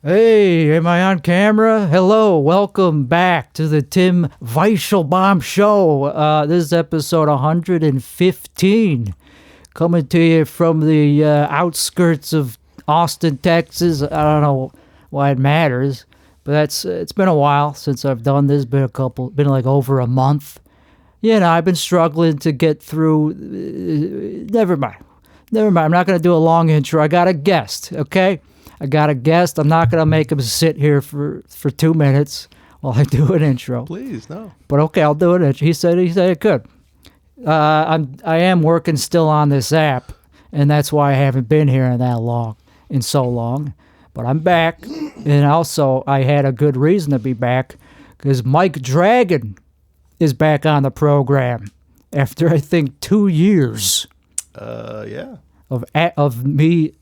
Hey, am I on camera? Hello, welcome back to the Tim Weichelbaum Show. This is episode 115, coming to you from the outskirts of Austin, Texas. I don't know why it matters, but it's been a while since I've done this. Been like over a month. You know, I've been struggling to get through. Never mind. I'm not going to do a long intro. I got a guest, okay? I got a guest. I'm not going to make him sit here for 2 minutes while I do an intro. Please, no. But okay, I'll do it. He said it could. I am working still on this app, and that's why I haven't been here in so long. But I'm back, and also I had a good reason to be back because Mike Dragon is back on the program after I think 2 years. Yeah. Of me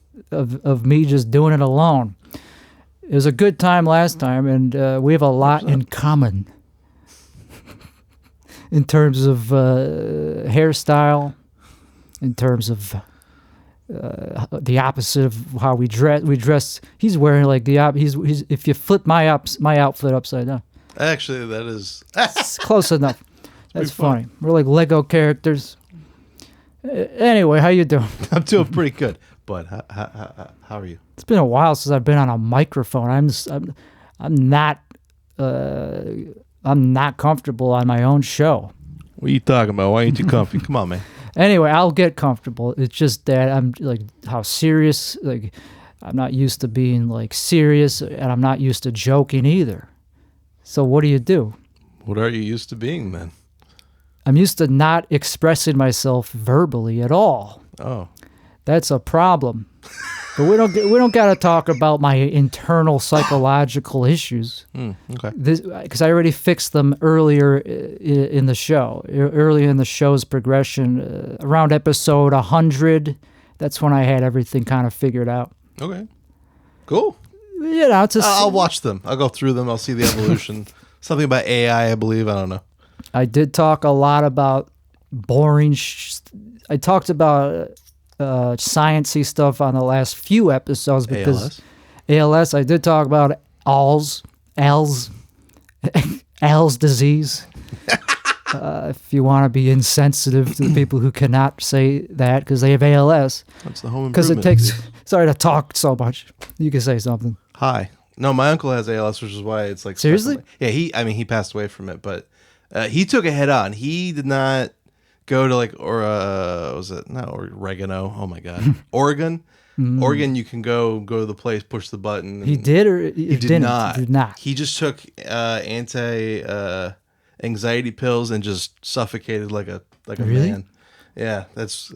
just doing it alone. It was a good time last time, and we have a lot in common in terms of hairstyle, in terms of the opposite of how we dress. He's wearing like he's if you flip my outfit upside down. Actually, that is It's close enough. That's funny. We're like Lego characters. Anyway, how you doing? I'm doing pretty good. But how are you? It's been a while since I've been on a microphone. I'm not comfortable on my own show. What are you talking about? Why ain't you comfy? Come on, man. Anyway, I'll get comfortable. It's just that I'm like how serious. Like I'm not used to being like serious, and I'm not used to joking either. So what do? What are you used to being then? I'm used to not expressing myself verbally at all. Oh. That's a problem. But we don't got to talk about my internal psychological issues. Okay. Because I already fixed them earlier in the show. Earlier in the show's progression, around episode 100, that's when I had everything kind of figured out. Okay. Cool. You know, I'll watch them. I'll go through them. I'll see the evolution. Something about AI, I believe. I don't know. I did talk a lot about boring. I talked about sciencey stuff on the last few episodes because ALS. I did talk about ALS disease. If you want to be insensitive to the people who cannot say that because they have ALS. That's the home improvement. Because it takes. Sorry to talk so much. You can say something. Hi. No, my uncle has ALS, which is why it's like seriously. Yeah, he passed away from it, but he took it head on. He did not go to like oregano? Oh my god, Oregon. Oregon, you can go to the place, push the button. He did, or he did not. He just took anti-anxiety pills and just suffocated like a really? man. Yeah, that's.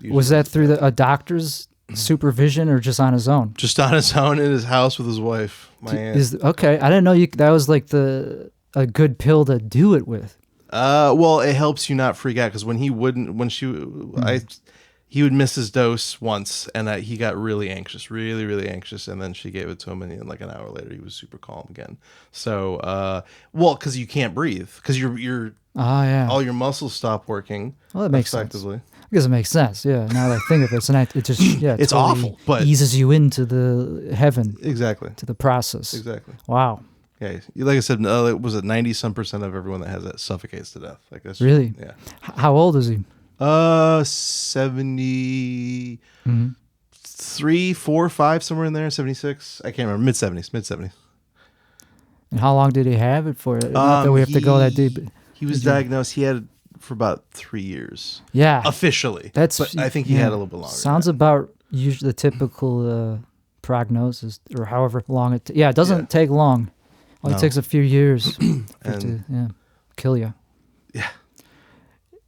Was that through a doctor's supervision or just on his own? Just on his own in his house with his wife. My aunt. Okay, I didn't know that was like a good pill to do it with. Well, it helps you not freak out because he would miss his dose once, and he got really anxious, really, really anxious, and then she gave it to him, and then like an hour later, he was super calm again. So, because you can't breathe, because you're all your muscles stop working. Well, that makes sense. I guess it makes sense. Yeah. Now that I think of it, it just it's totally awful, but eases you into the heaven. Exactly. To the process. Exactly. Wow. Yeah, like I said, was it 90% of everyone that has that suffocates to death? Like that's really. Yeah. How old is he? 73, 4, 5, somewhere in there. 76. I can't remember. Mid 70s. And how long did he have it for? Not that we have to go that deep. He was diagnosed. He had it for about 3 years. Yeah. Officially. But I think he had a little bit longer. Sounds about usually the typical prognosis, or however long it. It doesn't take long. It takes a few years to kill you. Yeah.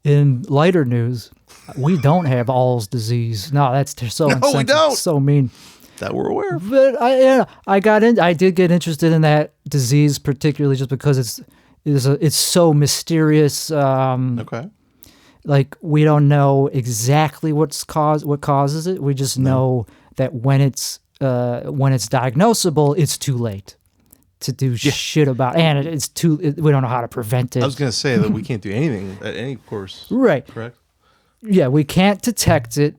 In lighter news, we don't have ALS disease. No, that's so insensitive. We don't. So mean. That we're aware of. But I did get interested in that disease, particularly just because it's so mysterious. Okay. Like we don't know exactly what causes it. We just know that when it's diagnosable, it's too late to do shit about it. And we don't know how to prevent it. I was going to say that we can't do anything at any course. Right. Correct? Yeah, we can't detect it,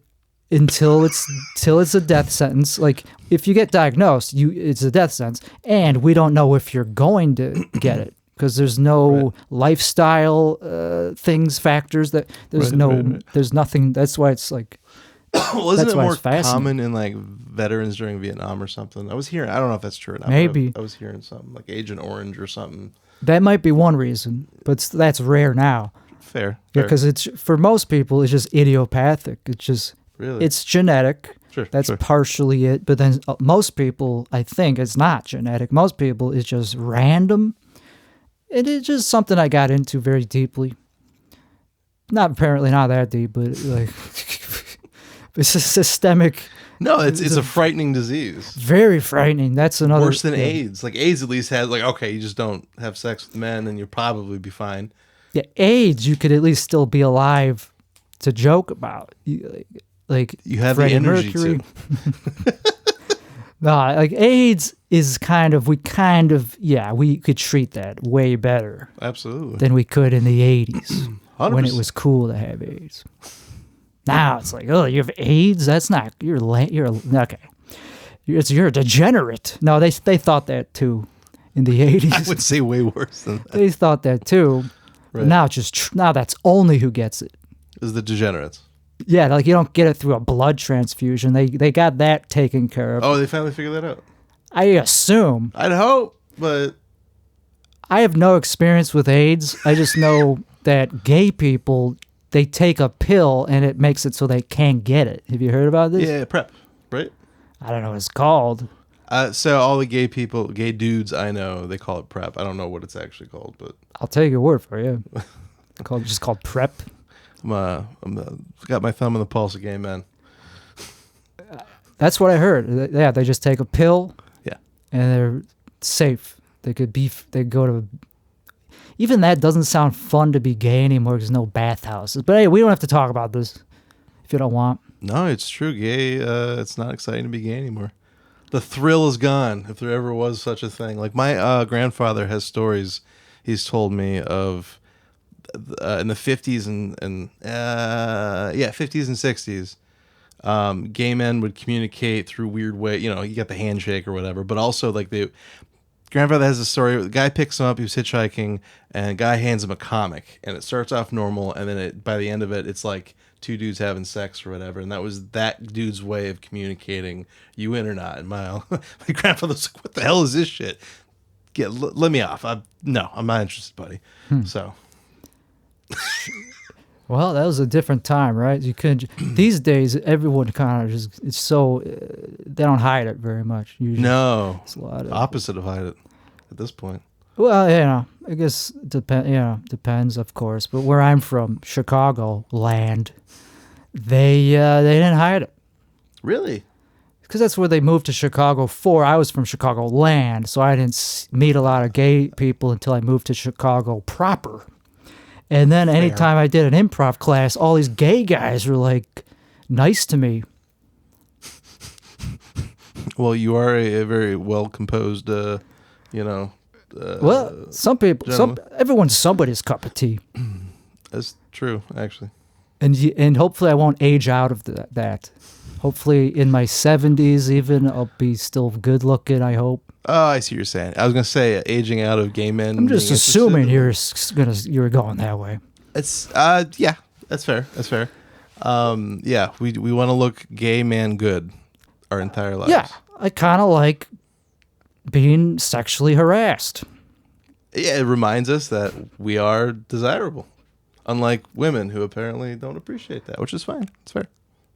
until it's a death sentence. Like if you get diagnosed, it's a death sentence, and we don't know if you're going to get it because there's no lifestyle factors that there's there's nothing. That's why it's like. Well, isn't it more common in like veterans during Vietnam or something? I was hearing. I don't know if that's true or not. Maybe I was hearing something like Agent Orange or something. That might be one reason, but that's rare now. Fair. Yeah, because it's for most people, it's just idiopathic. It's just it's genetic. That's partially it. But then most people, I think, it's not genetic. Most people, it's just random. It is just something I got into very deeply. Apparently not that deep, but like. It's a systemic. No, it's a frightening disease. Very frightening. That's another worse than AIDS. Like AIDS at least has like okay, you just don't have sex with men and you'll probably be fine. Yeah, AIDS you could at least still be alive to joke about. Like you have Freddie the energy Mercury. No, like AIDS is we could treat that way better. Absolutely. Than we could in the 80s when it was cool to have AIDS. Now it's like, oh, you have AIDS? That's not you're okay. You're a degenerate. No, they thought that too in the 80s. I would say way worse than that. They thought that too. Right. Now now that's only who gets it. Is the degenerates. Yeah, like you don't get it through a blood transfusion. They got that taken care of. Oh, they finally figured that out. I assume. I'd hope, but I have no experience with AIDS. I just know that gay people they take a pill and it makes it so they can't get it. Have you heard about this? Yeah, PrEP, right? I don't know what it's called. So all the gay dudes I know, they call it PrEP. I don't know what it's actually called, but I'll take your word for it. Just called PrEP. I'm got my thumb on the pulse of gay men. That's what I heard. Yeah, they just take a pill. Yeah, and they're safe. They go to. Even that doesn't sound fun to be gay anymore because no bathhouses. But hey, we don't have to talk about this if you don't want. No, it's true. Gay, it's not exciting to be gay anymore. The thrill is gone, if there ever was such a thing. Like my grandfather has stories he's told me of in the 50s and 50s and 60s. Gay men would communicate through weird ways. You know, you got the handshake or whatever, but also like grandfather has a story. The guy picks him up. He was hitchhiking, and the guy hands him a comic. And it starts off normal, and then by the end of it, it's like two dudes having sex or whatever. And that was that dude's way of communicating, you in or not. And my grandfather's like, "What the hell is this shit? Let me off. I'm not interested, buddy." So, well, that was a different time, right? You couldn't. These days, everyone kind of just it's so they don't hide it very much. Usually. No, it's a lot of opposite of hide it at this point. Well, I guess depends, of course. But where I'm from, Chicago land, they didn't hide it. Really? Because that's where they moved to Chicago for. I was from Chicago land, so I didn't meet a lot of gay people until I moved to Chicago proper. And then anytime I did an improv class, all these gay guys were like nice to me. Well, you are a very well composed, well, some people, everyone's somebody's cup of tea. That's true, actually. And hopefully I won't age out of that. Hopefully in my 70s even, I'll be still good looking, I hope. Oh, I see what you're saying. I was going to say aging out of gay men. I'm just assuming you're going that way. It's yeah, that's fair. That's fair. Yeah, we want to look gay man good our entire lives. Yeah, I kind of like being sexually harassed. Yeah, it reminds us that we are desirable, unlike women who apparently don't appreciate that, which is fine. It's fair.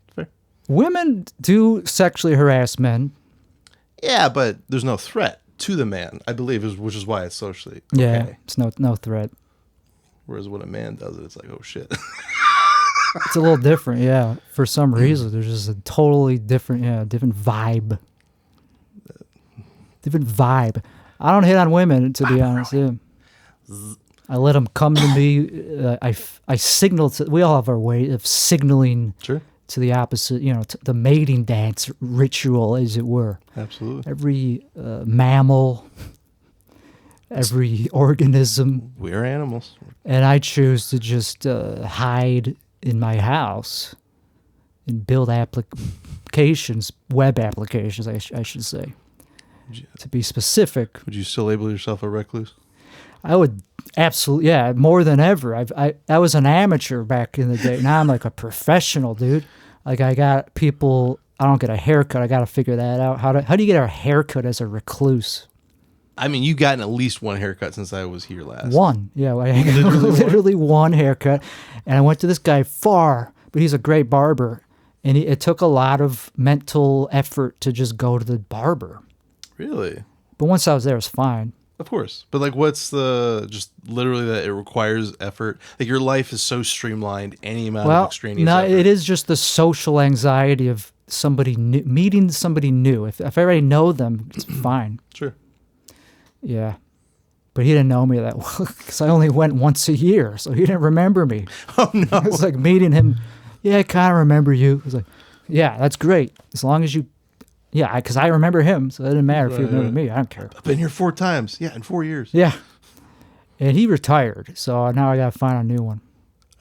It's fair. Women do sexually harass men. Yeah, but there's no threat to the man, I believe, which is why it's socially okay. Yeah, it's no threat. Whereas when a man does it, it's like, oh shit. It's a little different, yeah. For some reason, there's just a totally different vibe. Different vibe. I don't hit on women, to be honest. Yeah. I let them come to me. I signal. We all have our way of signaling. Sure. To the opposite, to the mating dance ritual, as it were. Absolutely. Every mammal, every organism. We're animals. And I choose to just hide in my house and build applications, web applications, I should say. To be specific. Would you still label yourself a recluse? I would absolutely, yeah, more than ever. I was an amateur back in the day. Now I'm like a professional, dude. Like I got people, I don't get a haircut. I got to figure that out. How do you get a haircut as a recluse? I mean, you've gotten at least one haircut since I was here last. One. Yeah, I literally one haircut. And I went to this guy far, but he's a great barber. And it took a lot of mental effort to just go to the barber. Really? But once I was there, it was fine. Of course. But like, what's the, just literally that it requires effort? Like your life is so streamlined, any amount of extraneous effort. It is just the social anxiety of somebody new, meeting somebody new. If I already know them, it's fine. Sure. Yeah. But he didn't know me that well because I only went once a year. So he didn't remember me. Oh, no. It was like meeting him. Yeah, I kind of remember you. I was like, yeah, that's great. As long as you, yeah, because I remember him. So it didn't matter if you remember me. I don't care. I've been here 4 times. Yeah, in 4 years. Yeah. And he retired. So now I got to find a new one.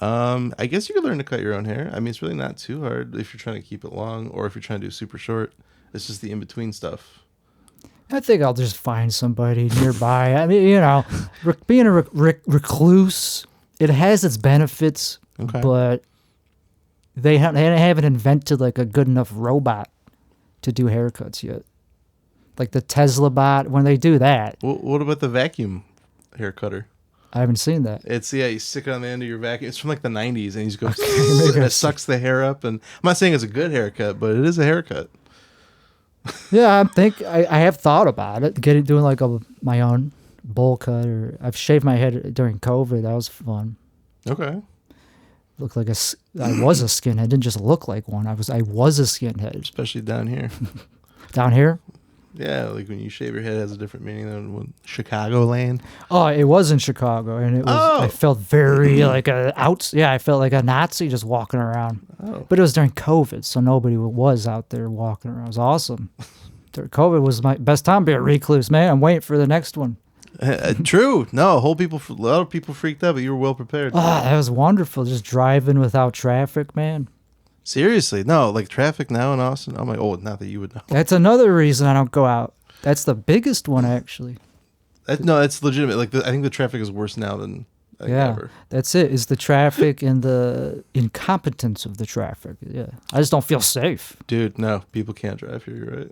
I guess you could learn to cut your own hair. I mean, it's really not too hard if you're trying to keep it long or if you're trying to do super short. It's just the in-between stuff. I think I'll just find somebody nearby. I mean, you know, being a recluse, it has its benefits, but they haven't invented like a good enough robot to do haircuts yet. Like the Tesla bot, when they do that. What about the vacuum hair cutter? I haven't seen that. It's, yeah, you stick it on the end of your vacuum. It's from like the 90s, and you just go, and it sucks the hair up. And I'm not saying it's a good haircut, but it is a haircut. Yeah, I have thought about it, doing like my own bowl cut, or I've shaved my head during COVID. That was fun. Okay. Looked like I was a skinhead. Didn't just look like one. I was a skinhead. Especially down here. Down here? Yeah, like when you shave your head, it has a different meaning than Chicagoland. Oh, it was in Chicago, and it was. Oh. I felt very like I felt like a Nazi just walking around. Oh. But it was during COVID, so nobody was out there walking around. It was awesome. COVID was my best time being a recluse, man. I'm waiting for the next one. True. No, a lot of people freaked out, but you were well prepared. Oh, that was wonderful. Just driving without traffic, man. Seriously, no, like traffic now in Austin. I'm like, oh, not that you would know. That's another reason I don't go out. That's the biggest one, actually. No, it's legitimate. Like, I think the traffic is worse now than ever. That's it. Is the traffic and the incompetence of the traffic. Yeah, I just don't feel safe. Dude, no, people can't drive here. You're right.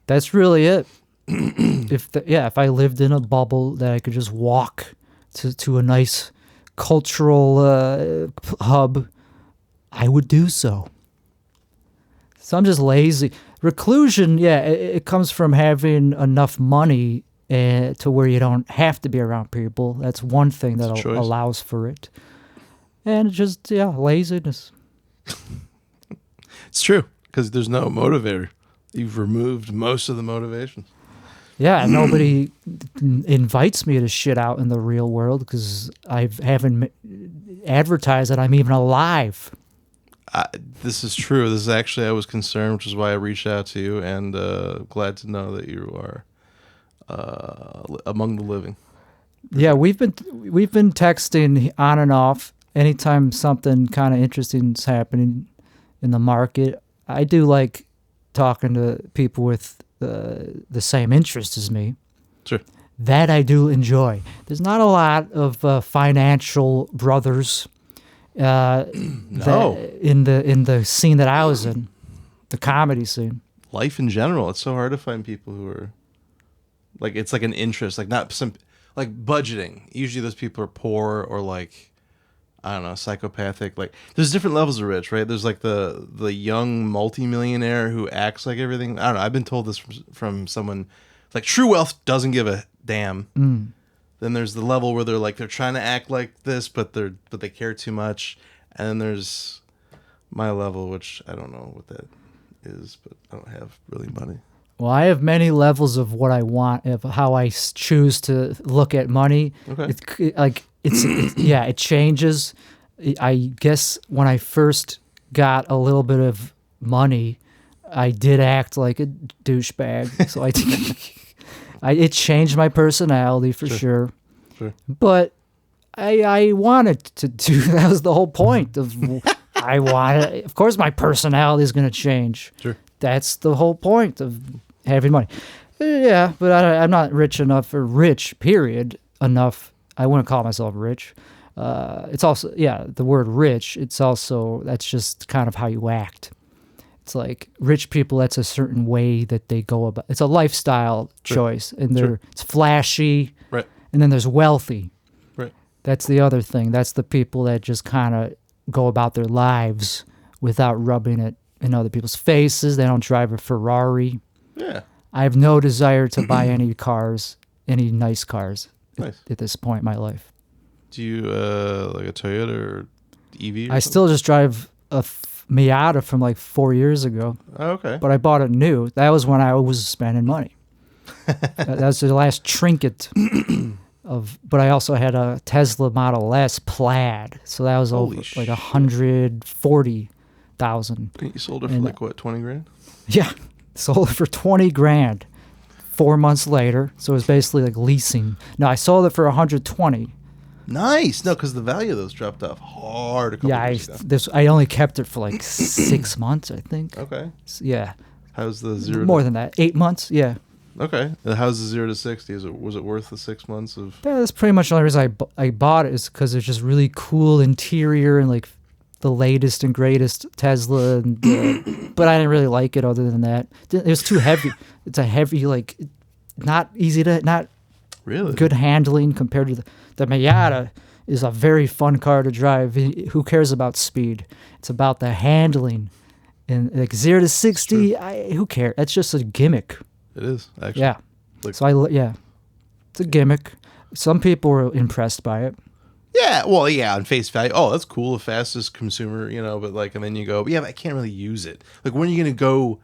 That's really it. If I lived in a bubble that I could just walk to a nice cultural hub, I would do so. So I'm just lazy. Reclusion, yeah, it comes from having enough money to where you don't have to be around people. That's one thing that allows for it. And just, laziness. It's true, because there's no motivator. You've removed most of the motivation. Yeah, nobody invites me to shit out in the real world because I haven't advertised that I'm even alive. This is true. This is actually, I was concerned, which is why I reached out to you, and glad to know that you are among the living. Yeah, we've been texting on and off. Anytime something kind of interesting is happening in the market, I do like talking to people with the same interest as me. Sure. That I do enjoy. There's not a lot of financial brothers in the scene that I was in, the comedy scene. Life in general, it's so hard to find people who are like, it's like an interest, like not some, like budgeting. Usually those people are poor or like, I don't know, psychopathic. Like there's different levels of rich, right? There's like the young multimillionaire who acts like everything. I don't know. I've been told this from someone, like true wealth doesn't give a damn. Mm. Then there's the level where they're trying to act like this, but they care too much. And then there's my level, which I don't know what that is, but I don't have really money. Well, I have many levels of what I want, of how I choose to look at money. Okay. It changes. I guess when I first got a little bit of money, I did act like a douchebag. So it changed my personality for sure. But I wanted to do, that was the whole point of, I want it. Of course, my personality is going to change. Sure. That's the whole point of having money. Yeah, but I'm not rich enough, or rich, period, enough. I wouldn't call myself rich. It's also, the word rich, it's also, that's just kind of how you act. It's like rich people, that's a certain way that they go about. It's a lifestyle choice, and it's flashy. Right. And then there's wealthy. Right. That's the other thing. That's the people that just kind of go about their lives without rubbing it in other people's faces. They don't drive a Ferrari. Yeah. I have no desire to buy any cars, any nice cars at this point in my life. Do you like a Toyota or EV? I still just drive a Miata from like 4 years ago. Oh, okay. But I bought it new. That was when I was spending money. That was the last trinket but I also had a Tesla Model S Plaid. So that was over like 140,000. You sold it for like what, 20 grand? Yeah. Sold it for 20 grand 4 months later. So it was basically like leasing. No, I sold it for 120. Nice. No, because the value of those dropped off hard a couple years ago. I only kept it for like 6 months, I think. Okay. Yeah. How's the zero? More than that. 8 months. Yeah. Okay. And how's the 0 to 60? Was it worth the 6 months of? Yeah, that's pretty much the only reason I bought it, is because it's just really cool interior and like the latest and greatest Tesla. And but I didn't really like it other than that. It was too heavy. It's a heavy, like, not Really good handling compared to the Miata. Is a very fun car to drive. Who cares about speed? It's about the handling. And like 0 to 60, who cares? That's just a gimmick. It is, actually. Yeah. It's a gimmick. Some people were impressed by it. Yeah, well, on face value. Oh, that's cool, the fastest consumer, but like, and then you go, but I can't really use it. Like, when are you going to go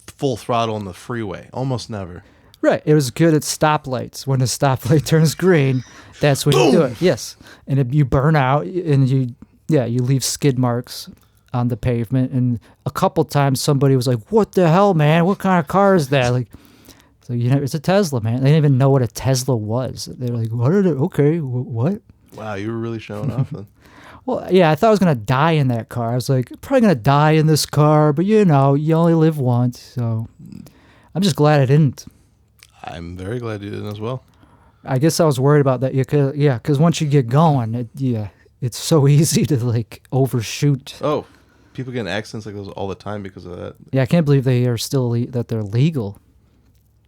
full throttle on the freeway? Almost never. Right. It was good at stoplights. When the stoplight turns green, that's when you do it. Yes. And you burn out, and you leave skid marks on the pavement. And a couple times somebody was like, "What the hell, man? What kind of car is that?" Like, so it's a Tesla, man. They didn't even know what a Tesla was. They were like, "What are they? Okay, what?" Wow, you were really showing off then. Well, yeah, I thought I was gonna die in that car. I was like, probably gonna die in this car, but you only live once, so I'm just glad I didn't. I'm very glad you didn't as well. I guess I was worried about that. Because once you get going, it's so easy to like overshoot. Oh, people get in accidents like those all the time because of that. Yeah, I can't believe they are still that they're legal.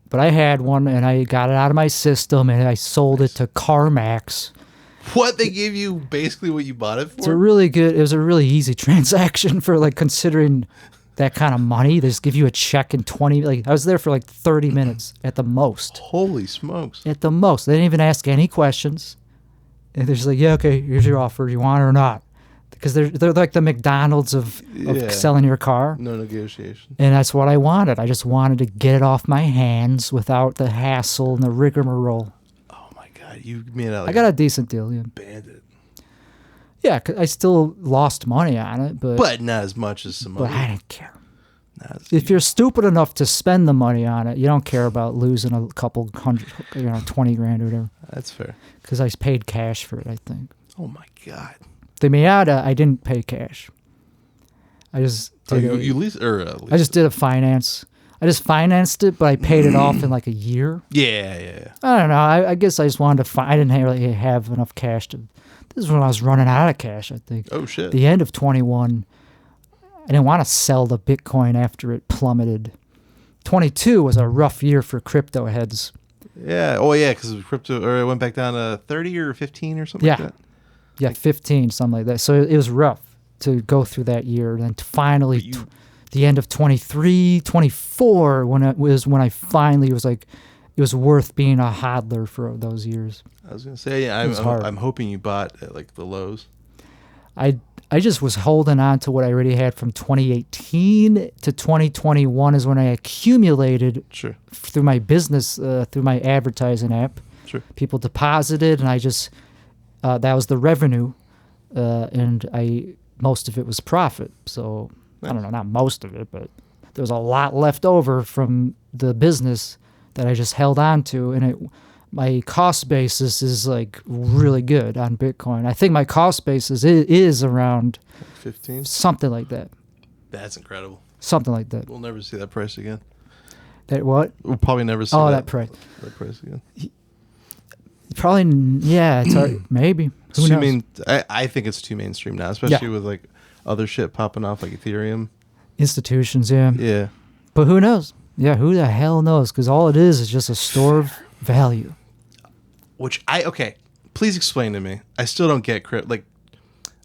But I had one, and I got it out of my system, and I sold it to CarMax. What? They gave you basically what you bought it for? It was a really easy transaction for like considering that kind of money. They just give you a check in 20, like I was there for like 30 minutes at the most. Holy smokes. At the most. They didn't even ask any questions. And they're just like, yeah, okay, here's your offer. You want it or not? Because they're like the McDonald's of selling your car. No negotiation. And that's what I wanted. I just wanted to get it off my hands without the hassle and the rigmarole. Oh my God. You made out like I got a decent deal, yeah. Bandit. Yeah, 'cause I still lost money on it, but not as much as some But other. I didn't care. If you're stupid enough to spend the money on it, you don't care about losing a couple hundred, 20 grand or whatever. That's fair. Because I paid cash for it, I think. Oh my God. The Miata, I didn't pay cash. I just did I just did a finance. I just financed it, but I paid it off in like a year. Yeah. I don't know. I guess I just wanted to. I didn't really have enough cash to. This is when I was running out of cash, I think. Oh shit. The end of 21. I didn't want to sell the Bitcoin after it plummeted. 22 was a rough year for crypto heads. Yeah. Oh yeah, because crypto, or it went back down to 30 or 15 or something like that. Yeah, 15, something like that. So it was rough to go through that year. And then finally, the end of 23, 24, when I finally was like, it was worth being a hodler for those years. I was going to say, I'm hoping you bought at like the lows. I just was holding on to what I already had from 2018 to 2021 is when I accumulated through my business, through my advertising app. Sure. People deposited, and I just... that was the revenue, and most of it was profit. So nice. I don't know, not most of it, but there was a lot left over from the business that I just held on to, and my cost basis is like really good on Bitcoin. I think my cost basis is around 15, something like that. That's incredible. Something like that. We'll never see that price again. That what? We'll probably never see that price. That price again. Probably, yeah. It's hard, maybe. Who knows? I think it's too mainstream now, especially with like other shit popping off like Ethereum. Institutions, yeah. Yeah. But who knows? Yeah, who the hell knows? Because all it is just a store of value. Okay, please explain to me. I still don't get crypto. Like,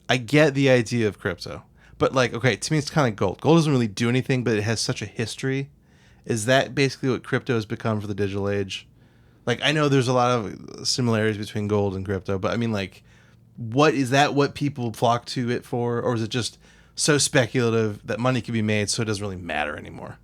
I get the idea of crypto, but like, okay, to me it's kind of like gold. Gold doesn't really do anything, but it has such a history. Is that basically what crypto has become for the digital age? Like, I know there's a lot of similarities between gold and crypto, but I mean, like, what people flock to it for, or is it just so speculative that money can be made, so it doesn't really matter anymore?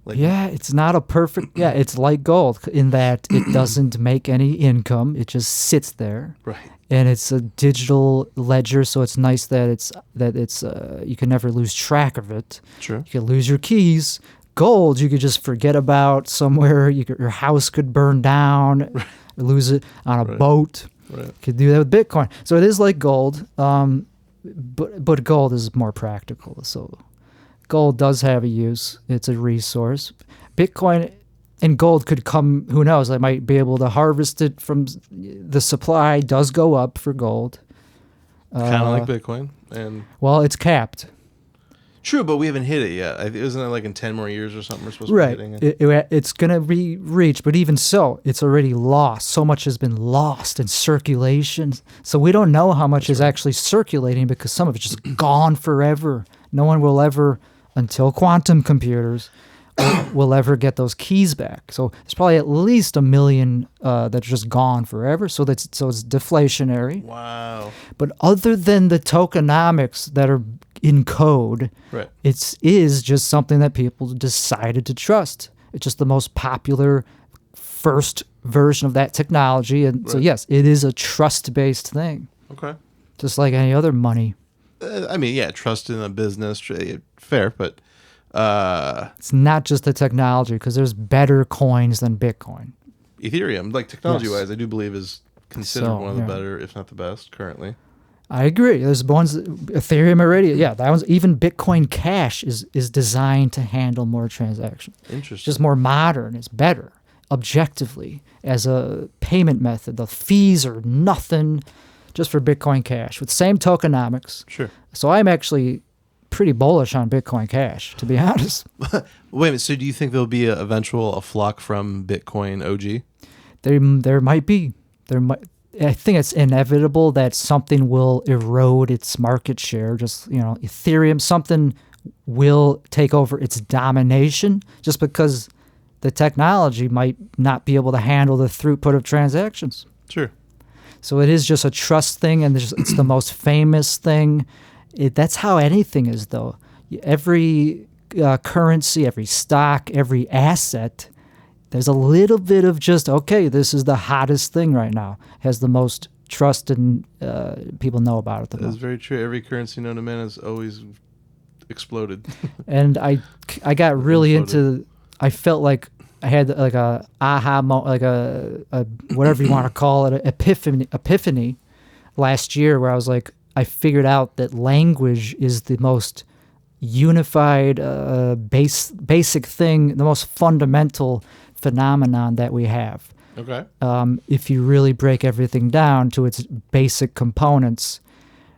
Like, yeah, it's not a perfect. Yeah, it's like gold in that it doesn't make any income; it just sits there. Right. And it's a digital ledger, so it's nice that it's you can never lose track of it. Sure. You can lose your keys. Gold, you could just forget about somewhere. Your house could burn down, lose it on a boat. Right. You could do that with Bitcoin. So it is like gold, but gold is more practical. So gold does have a use. It's a resource. Bitcoin and gold could come, who knows, I might be able to harvest it from the supply does go up for gold. Kind of like Bitcoin. Well, it's capped. True, but we haven't hit it yet. Isn't it like in 10 more years or something we're supposed to be hitting it? It's going to be reached, but even so, it's already lost. So much has been lost in circulation. So we don't know how much is actually circulating because some of it's just gone forever. No one will ever, until quantum computers, will ever get those keys back. So there's probably at least 1 million that's just gone forever. So it's deflationary. Wow. But other than the tokenomics that are in code, right, it is just something that people decided to trust. It's just the most popular first version of that technology. And so, yes, it is a trust-based thing. Okay. Just like any other money. I mean, yeah, trust in a business, fair, but... it's not just the technology, because there's better coins than Bitcoin. Ethereum, like technology-wise, I do believe is considered one of the better, if not the best, currently. I agree. There's ones, Ethereum already, that one's, even Bitcoin Cash is designed to handle more transactions. Interesting. It's just more modern. It's better, objectively, as a payment method. The fees are nothing just for Bitcoin Cash with same tokenomics. Sure. So I'm actually pretty bullish on Bitcoin Cash, to be honest. Wait a minute. So do you think there'll be a flock from Bitcoin OG? There might be. I think it's inevitable that something will erode its market share. Just, Ethereum, something will take over its domination just because the technology might not be able to handle the throughput of transactions. Sure. So it is just a trust thing, and it's the most famous thing. That's how anything is, though. Every currency, every stock, every asset, there's a little bit of just, okay, this is the hottest thing right now. Has the most trust, and people know about it the most. That's very true. Every currency known to man has always exploded. And I got really into, I felt like I had like a aha moment, like a whatever you want to call it, an epiphany last year, where I was like, I figured out that language is the most unified, basic thing, the most fundamental phenomenon that we have. Okay. If you really break everything down to its basic components,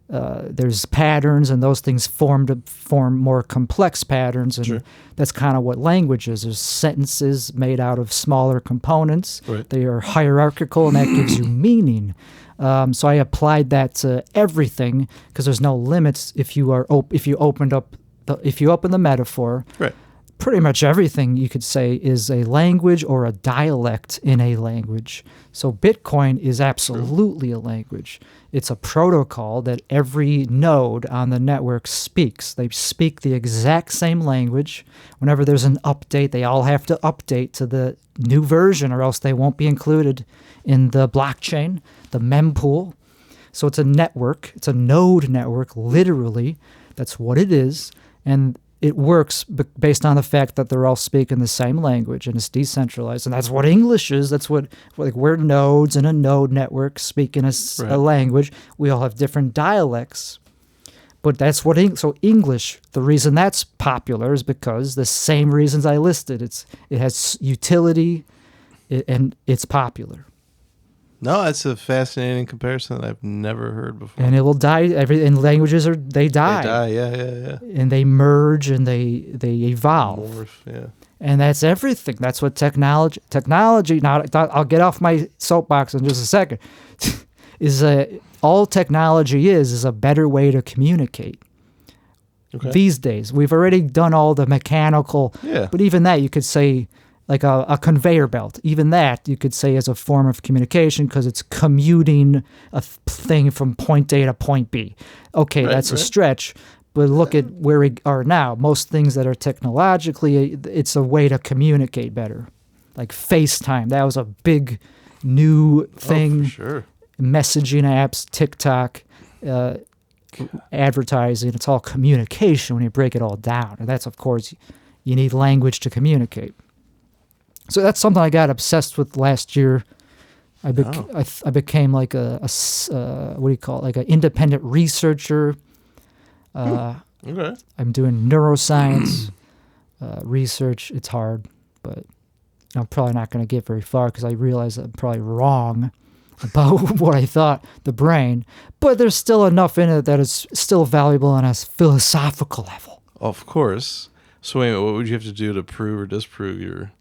there's patterns, and those things form more complex patterns, and sure, that's kind of what language is. There's sentences made out of smaller components. Right. They are hierarchical, and that gives you meaning. So I applied that to everything because there's no limits if you open the metaphor. Right. Pretty much everything you could say is a language or a dialect in a language. So Bitcoin is absolutely a language. It's a protocol that every node on the network speaks. They speak the exact same language. Whenever there's an update, they all have to update to the new version, or else they won't be included in the blockchain, the mempool. So it's a network. It's a node network, literally. That's what it is. And it works based on the fact that they're all speaking the same language and it's decentralized. And that's what English is. That's what like we're nodes in a node network speaking a language. We all have different dialects. But that's what so English, the reason that's popular is because the same reasons I listed. It has utility and it's popular. No, that's a fascinating comparison that I've never heard before. And it will die. And languages they die. They die, yeah. And they merge and they evolve. Morph, yeah. And that's everything. That's what technology. Now I'll get off my soapbox in just a second. All technology is a better way to communicate. Okay. These days, we've already done all the mechanical. Yeah. But even that, you could say. Like a conveyor belt. Even that you could say is a form of communication because it's commuting a thing from point A to point B. Okay, that's a stretch, but look at where we are now. Most things that are technologically, it's a way to communicate better. Like FaceTime, that was a big new thing. Oh, for sure. Messaging apps, TikTok, advertising, it's all communication when you break it all down. And that's, of course, you need language to communicate. So that's something I got obsessed with last year. I became like a what do you call it? Like an independent researcher. Okay. I'm doing neuroscience research. It's hard, but I'm probably not going to get very far because I realize I'm probably wrong about what I thought the brain. But there's still enough in it that is still valuable on a philosophical level. Of course. So wait, what would you have to do to prove or disprove your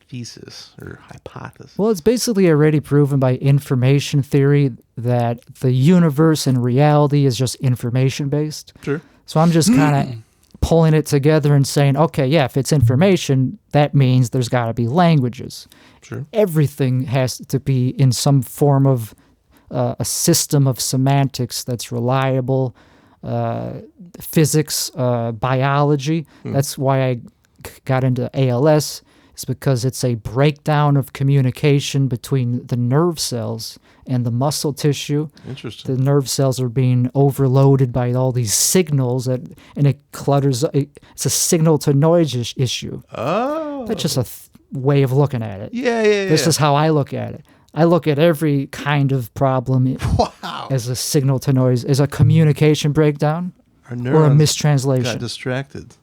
thesis or hypothesis? Well, it's basically already proven by information theory that the universe and reality is just information based. Sure. So I'm just kind of pulling it together and saying, okay, yeah, if it's information, that means there's got to be languages. Sure. Everything has to be in some form of a system of semantics that's reliable, physics, biology. That's why I got into ALS. It's because it's a breakdown of communication between the nerve cells and the muscle tissue. Interesting. The nerve cells are being overloaded by all these signals, and it clutters. It's a signal to noise issue. Oh. That's just a way of looking at it. Yeah. This is how I look at it. I look at every kind of problem as a signal to noise, as a communication breakdown or a mistranslation. Got distracted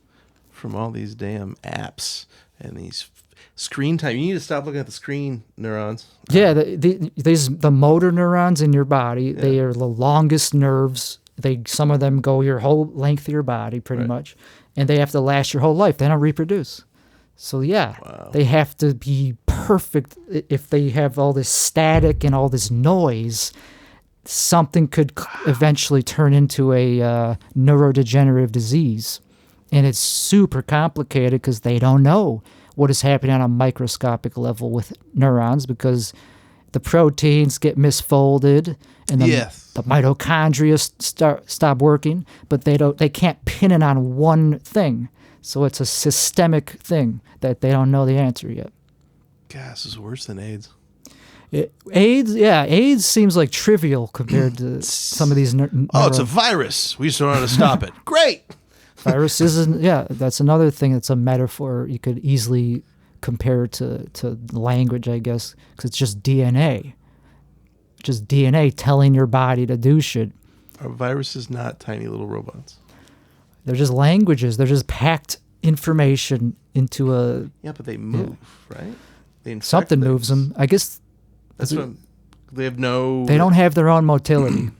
from all these damn apps and these screen time. You need to stop looking at the screen, neurons. Yeah, the motor neurons in your body, they are the longest nerves. Some of them go your whole length of your body pretty much, and they have to last your whole life. They don't reproduce. So they have to be perfect. If they have all this static and all this noise, something could eventually turn into a neurodegenerative disease. And it's super complicated because they don't know what is happening on a microscopic level with neurons because the proteins get misfolded and the mitochondria stop working, but they can't pin it on one thing. So it's a systemic thing that they don't know the answer yet. God, this is worse than AIDS. AIDS seems like trivial compared to some of these. It's a virus. We just don't know how to stop it. Great. Virus isn't. Yeah, that's another thing. That's a metaphor you could easily compare to language, I guess, because it's just DNA. Just DNA telling your body to do shit. Are viruses not tiny little robots? They're just languages. They're just packed information into a. Yeah, but they move, right? Something moves them. I guess. That's what they have no. They don't have their own motility.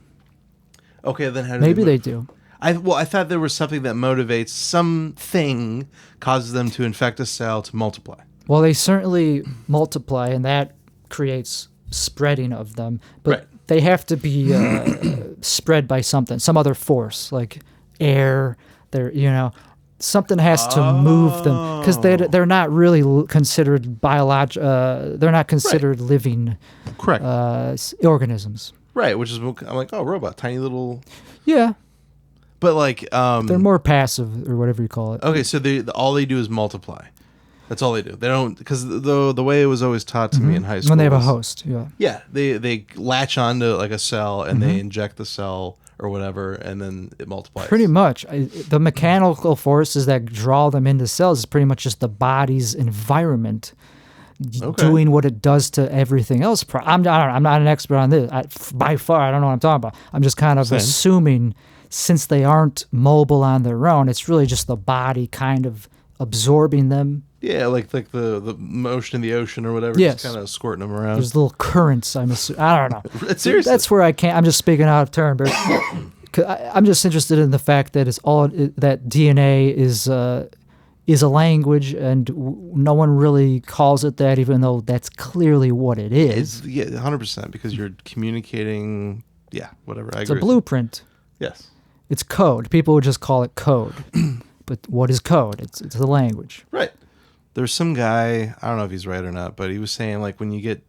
Okay, then how do maybe they do? I thought there was something that motivates something causes them to infect a cell to multiply. Well, they certainly multiply, and that creates spreading of them. But they have to be spread by something, some other force, like air. Something has to move them because they're not really considered they're not considered living organisms. Right, which is I'm like, robot, tiny little. Yeah. But like they're more passive or whatever you call it. Okay, so all they do is multiply. That's all they do. They don't, because the way it was always taught to me in high school. When they have a host, yeah. Yeah, they latch onto like a cell and they inject the cell, or whatever, and then it multiplies. Pretty much. The mechanical forces that draw them into cells is pretty much just the body's environment doing what it does to everything else. I'm not an expert on this. By far, I don't know what I'm talking about. I'm just kind of assuming, since they aren't mobile on their own, it's really just the body kind of absorbing them. Yeah, like the motion in the ocean or whatever, yes. Just kind of squirting them around. There's little currents, I don't know. Seriously. That's where I can't. I'm just speaking out of turn, but I'm just interested in the fact that that DNA is a language, and no one really calls it that, even though that's clearly what it is. Yeah, 100%, because you're communicating. Yeah, whatever. It's a blueprint. Yes. It's code. People would just call it code. But what is code? It's a language. Right. There's some guy, I don't know if he's right or not, but he was saying, like, when you get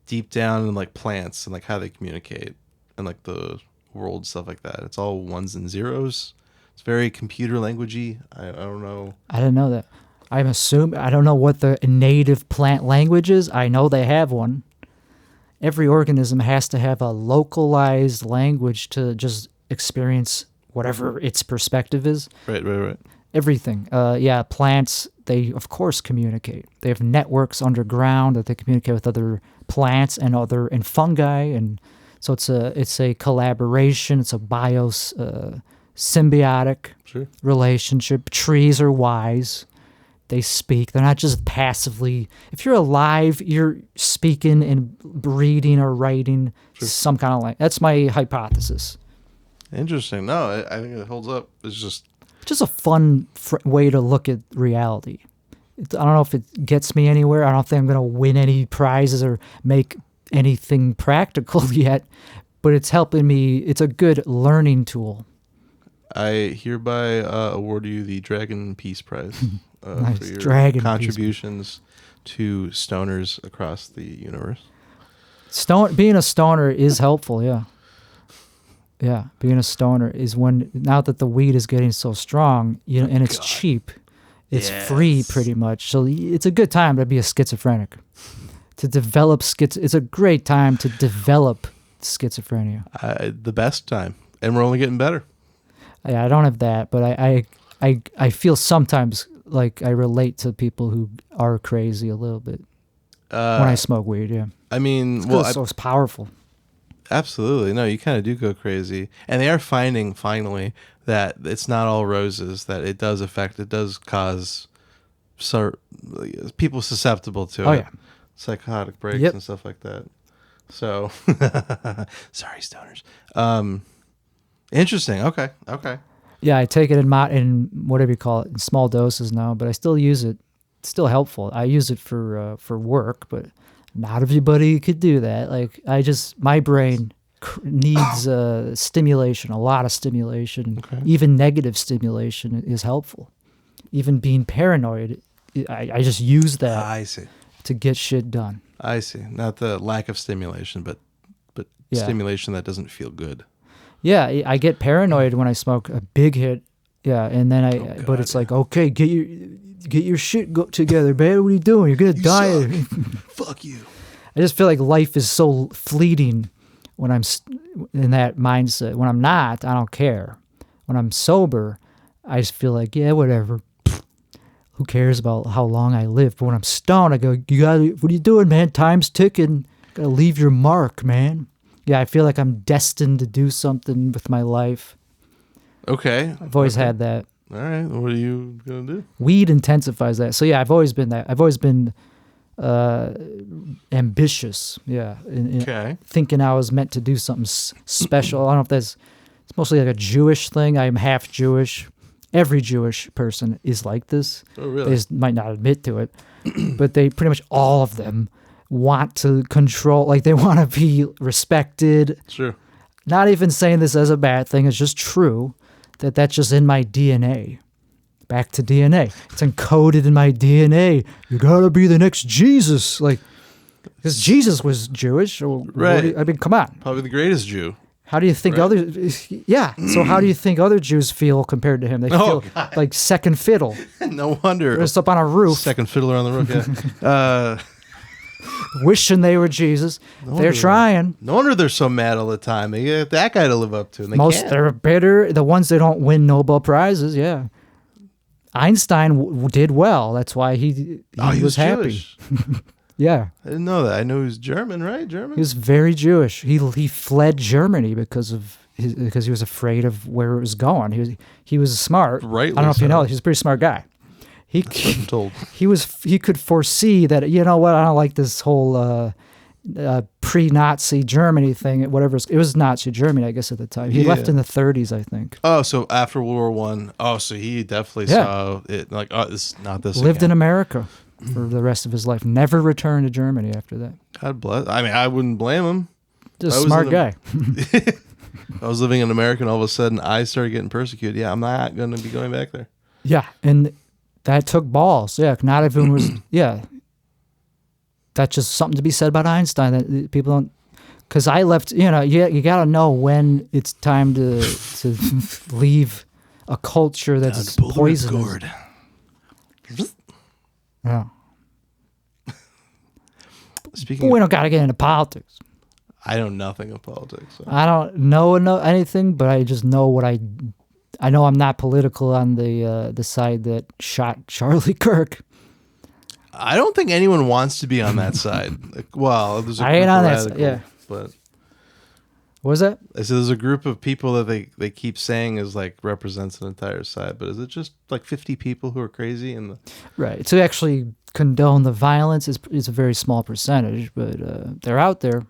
deep down in, like, plants and, like, how they communicate and, like, the world, stuff like that, it's all ones and zeros. It's very computer languagey. I don't know. I didn't know that. I don't know what the native plant language is. I know they have one. Every organism has to have a localized language to just experience whatever its perspective is. Right. Everything. Plants, they of course communicate. They have networks underground that they communicate with other plants and fungi, and so it's a collaboration. It's a symbiotic relationship. Trees are wise. They speak. They're not just passively. If you're alive, you're speaking and reading or writing some kind of language. That's my hypothesis. Interesting. No, I think it holds up. It's just a fun way to look at reality. I don't know if it gets me anywhere. I don't think I'm going to win any prizes or make anything practical yet, but it's helping me. It's a good learning tool. I hereby award you the Dragon Peace Prize nice. for your Dragon contributions to stoners across the universe. Being a stoner is helpful, yeah. Yeah, being a stoner is now that the weed is getting so strong, and it's cheap, it's free pretty much. So it's a good time to be a schizophrenic. To develop it's a great time to develop schizophrenia. The best time, and we're only getting better. Yeah, I don't have that, but I feel sometimes like I relate to people who are crazy a little bit when I smoke weed. Yeah, I mean, so it's powerful. Absolutely. No, you kind of do go crazy. And they are finding finally that it's not all roses, that it does cause people susceptible to it. Yeah. Psychotic breaks and stuff like that. So, sorry, stoners. Interesting. Okay. Yeah, I take it in whatever you call it, in small doses now, but I still use it. It's still helpful. I use it for work, but not everybody could do that. Like my brain needs stimulation, a lot of stimulation. Okay. Even negative stimulation is helpful. Even being paranoid, I just use that. I see. To get shit done. I see. Not the lack of stimulation, but stimulation that doesn't feel good. Yeah, I get paranoid when I smoke a big hit. Yeah, and then but it's like, okay, get your shit together, man. What are you doing? You're gonna die. Fuck you. I just feel like life is so fleeting when I'm in that mindset. When I'm not, I don't care. When I'm sober, I just feel like, yeah, whatever. Who cares about how long I live? But when I'm stoned, I go, what are you doing, man? Time's ticking. Gotta leave your mark, man. Yeah, I feel like I'm destined to do something with my life. Okay. I've always had that. All right. What are you going to do? Weed intensifies that. So, yeah, I've always been that. I've always been ambitious. Yeah. In thinking I was meant to do something special. I don't know if it's mostly like a Jewish thing. I'm half Jewish. Every Jewish person is like this. Oh, really? They just might not admit to it. But they pretty much all of them want to control, like they want to be respected. Sure. Not even saying this as a bad thing. It's just true that's just in my DNA. Back to DNA. It's encoded in my DNA. You gotta be the next Jesus. Like, because Jesus was Jewish. Right. I mean, come on. Probably the greatest Jew. How do you think Yeah. So how do you think other Jews feel compared to him? They feel like second fiddle. No wonder. They're just up on a roof. Second fiddler on the roof, yeah. wishing they were Jesus. They're trying. No wonder they're so mad all the time. They get that guy to live up to, and they're bitter. The ones that don't win Nobel Prizes, yeah. Einstein did well. That's why he was happy. Yeah. I didn't know that. I know he was German, right? German? He was very Jewish. He fled Germany because he was afraid of where it was going. He was smart. Right. I don't know if you know. He's a pretty smart guy. That's what I'm told. He could foresee that, you know what, I don't like this whole pre-Nazi Germany thing. Whatever it was Nazi Germany, I guess, at the time. He left in the 30s, I think. Oh, so after World War One. Oh, so he definitely saw it like, oh, this is not this. Lived again. in America for the rest of his life. Never returned to Germany after that. God bless. I mean, I wouldn't blame him. Just a smart guy. I was living in America, and all of a sudden, I started getting persecuted. Yeah, I'm not going to be going back there. Yeah, and that took balls. Yeah, not everyone was. Yeah, that's just something to be said about Einstein that people don't. Because I left. You know, you got to know when it's time to leave a culture that's poisonous. Yeah. Speaking, we don't got to get into politics. I know nothing of politics. So. I don't know anything, but I just know what I know. I'm not political on the side that shot Charlie Kirk. I don't think anyone wants to be on that side. Well, there's a I ain't on that side. Yeah, but what was that? I said there's a group of people that they keep saying is like represents an entire side, but is it just like 50 people who are crazy and right to actually condone the violence is a very small percentage, but they're out there.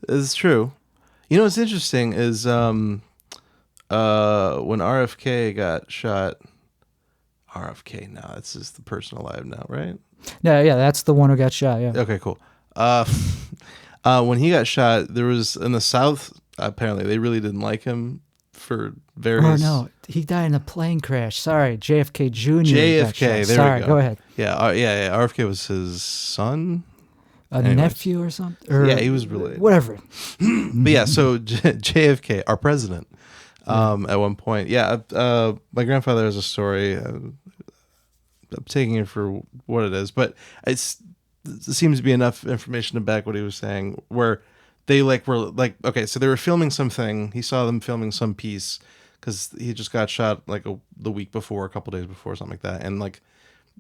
It's true. You know what's interesting is when RFK got shot. RFK now that's just the person alive now, right? Yeah, that's the one who got shot. Yeah. Okay, cool. When he got shot, there was in the South. Apparently, they really didn't like him for various. Oh no, he died in a plane crash. Sorry, JFK Jr. JFK. There Sorry, we go. Go ahead. Yeah, yeah. RFK was his son. Nephew or something? Or yeah, he was related. Whatever. But yeah, so JFK, our president, at one point. Yeah, my grandfather has a story. I'm taking it for what it is, but it seems to be enough information to back what he was saying, where they okay, so they were filming something. He saw them filming some piece because he just got shot like the week before, a couple days before, something like that, and like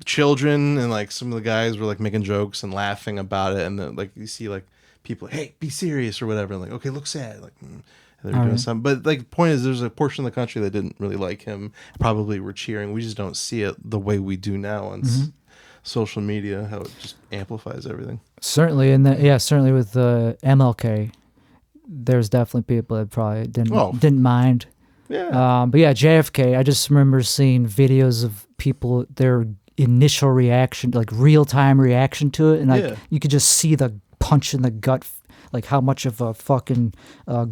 children and like some of the guys were like making jokes and laughing about it, and then like you see like people, hey, be serious or whatever, and like, okay, look sad, like and they were doing something. But like the point is, there's a portion of the country that didn't really like him, probably were cheering. We just don't see it the way we do now on social media, how it just amplifies everything. Certainly, certainly with MLK, there's definitely people that probably didn't mind. Yeah. But yeah, JFK, I just remember seeing videos of people, their initial reaction, like real-time reaction to it, and like you could just see the punch in the gut, like how much of a fucking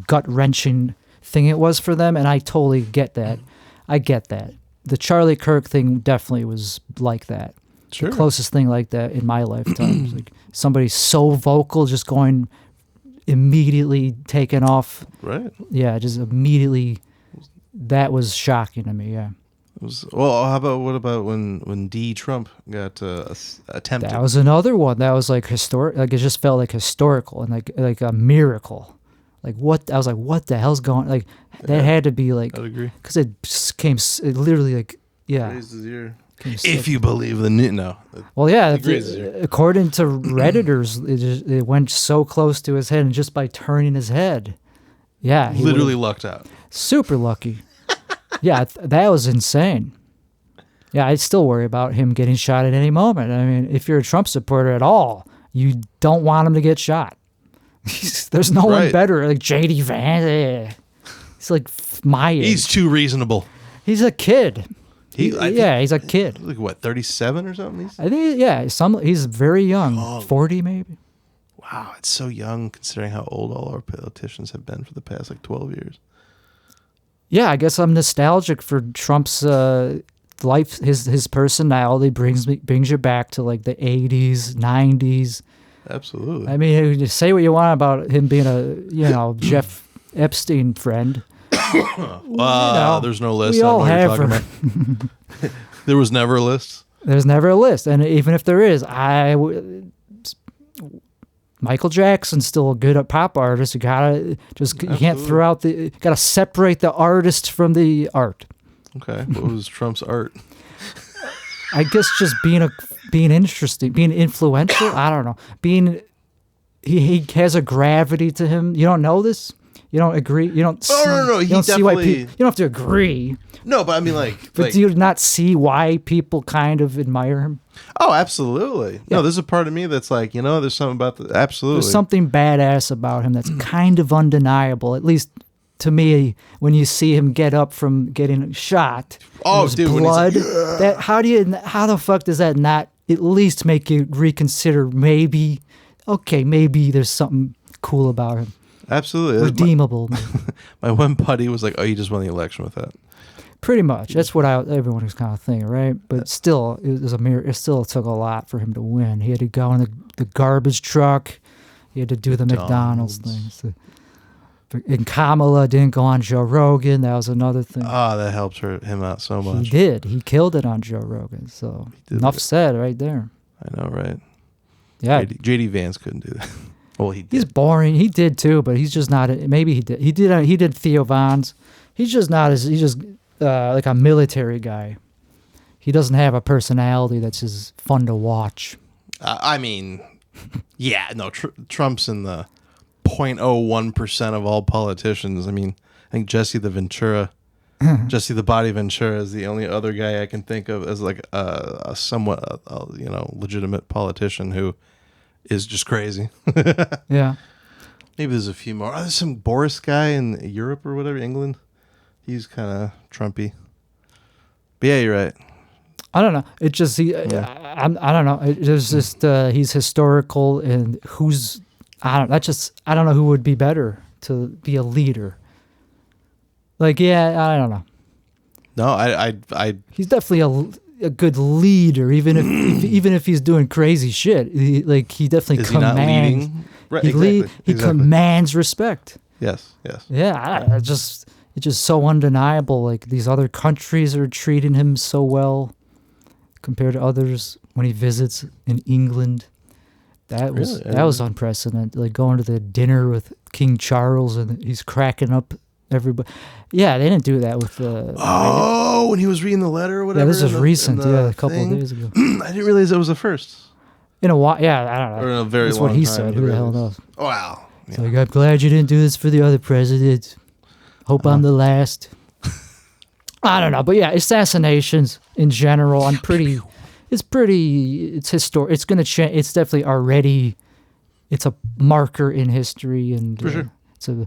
gut-wrenching thing it was for them, and I totally get that. I get that. The Charlie Kirk thing definitely was like that. Sure. The closest thing like that in my lifetime. Like somebody so vocal, just going immediately taking off. Right. Yeah, just immediately. That was shocking to me. Yeah. What about when D. Trump got attempted? That was another one. That was like historic. Like it just felt like historical and like a miracle. Like what? I was like, what the hell's going? Like that had to be like. I'd agree. Because it literally like raised his ear. If you believe the new, no. Well, yeah. According to Redditors, it went so close to his head, and just by turning his head, yeah, he literally lucked out. Super lucky. Yeah, that was insane. Yeah, I still worry about him getting shot at any moment. I mean, if you're a Trump supporter at all, you don't want him to get shot. There's no one better. Like J.D. Vance. He's like my age. He's too reasonable. He's a kid. He's a kid. Like what, 37 or something? I think, he's very young. 40 maybe. Wow, it's so young considering how old all our politicians have been for the past like 12 years. Yeah, I guess I'm nostalgic for Trump's life, his personality brings you back to like the 80s, 90s. Absolutely. I mean, you say what you want about him being a Jeff Epstein friend. There's no list. We all have. There was never a list. There's never a list, and even if there is, Michael Jackson's still a good pop artist. You can't throw out gotta separate the artist from the art. Okay, what was Trump's art? I guess just being interesting, being influential. I don't know. He has a gravity to him. You don't know this? You don't agree? You don't? No. You don't see why people. You don't have to agree. No, but I mean, But do you not see why people kind of admire him? Oh, absolutely. Yeah. No, there's a part of me that's like, there's something about the absolutely. There's something badass about him that's kind of undeniable. At least to me, when you see him get up from getting shot. Oh, dude, blood. How the fuck does that not at least make you reconsider? Maybe there's something cool about him. Absolutely. Redeemable. My one buddy was like, "Oh, you just won the election with that." Pretty much. That's what everyone was kind of thinking, right? But still, it still took a lot for him to win. He had to go in the garbage truck. He had to do the McDonald's things. And Kamala didn't go on Joe Rogan. That was another thing. Oh, that helped him out so much. He did. He killed it on Joe Rogan. So enough said right there. I know, right? Yeah. JD Vance couldn't do that. Well, he did. He's boring. He did too, but he's just not. Maybe he did. He did Theo Von's. He's just not as. He's just like a military guy. He doesn't have a personality that's just fun to watch. I mean, yeah, no. Trump's in the 0.01% of all politicians. I mean, I think Jesse the Body Ventura is the only other guy I can think of as like a somewhat legitimate politician who is just crazy. Yeah. Maybe there's a few more. Oh, there's some Boris guy in Europe or whatever, England. He's kind of Trumpy. But yeah, you're right. I don't know. It just I don't know. It's just he's historical, and I don't know who would be better to be a leader. Like, yeah, I don't know. No, I he's definitely a good leader, even if he's doing crazy shit. He definitely commands. He not leading? Right, exactly. He commands respect. Yes. Yeah, it's just so undeniable. Like, these other countries are treating him so well compared to others when he visits in England. That was unprecedented. Like, going to the dinner with King Charles and he's cracking up everybody. Yeah, they didn't do that with when he was reading the letter or whatever. Yeah, this is recent. Yeah, a couple of days ago. I didn't realize it was the first. In a while, yeah, I don't know. Or in a very That's long what he time, said. Who the hell knows? Wow. Yeah. Like, I'm glad you didn't do this for the other presidents. Hope I'm the last. I don't know, but yeah, assassinations in general. It's historic. It's going to change. It's definitely already. It's a marker in history, and for sure. It's a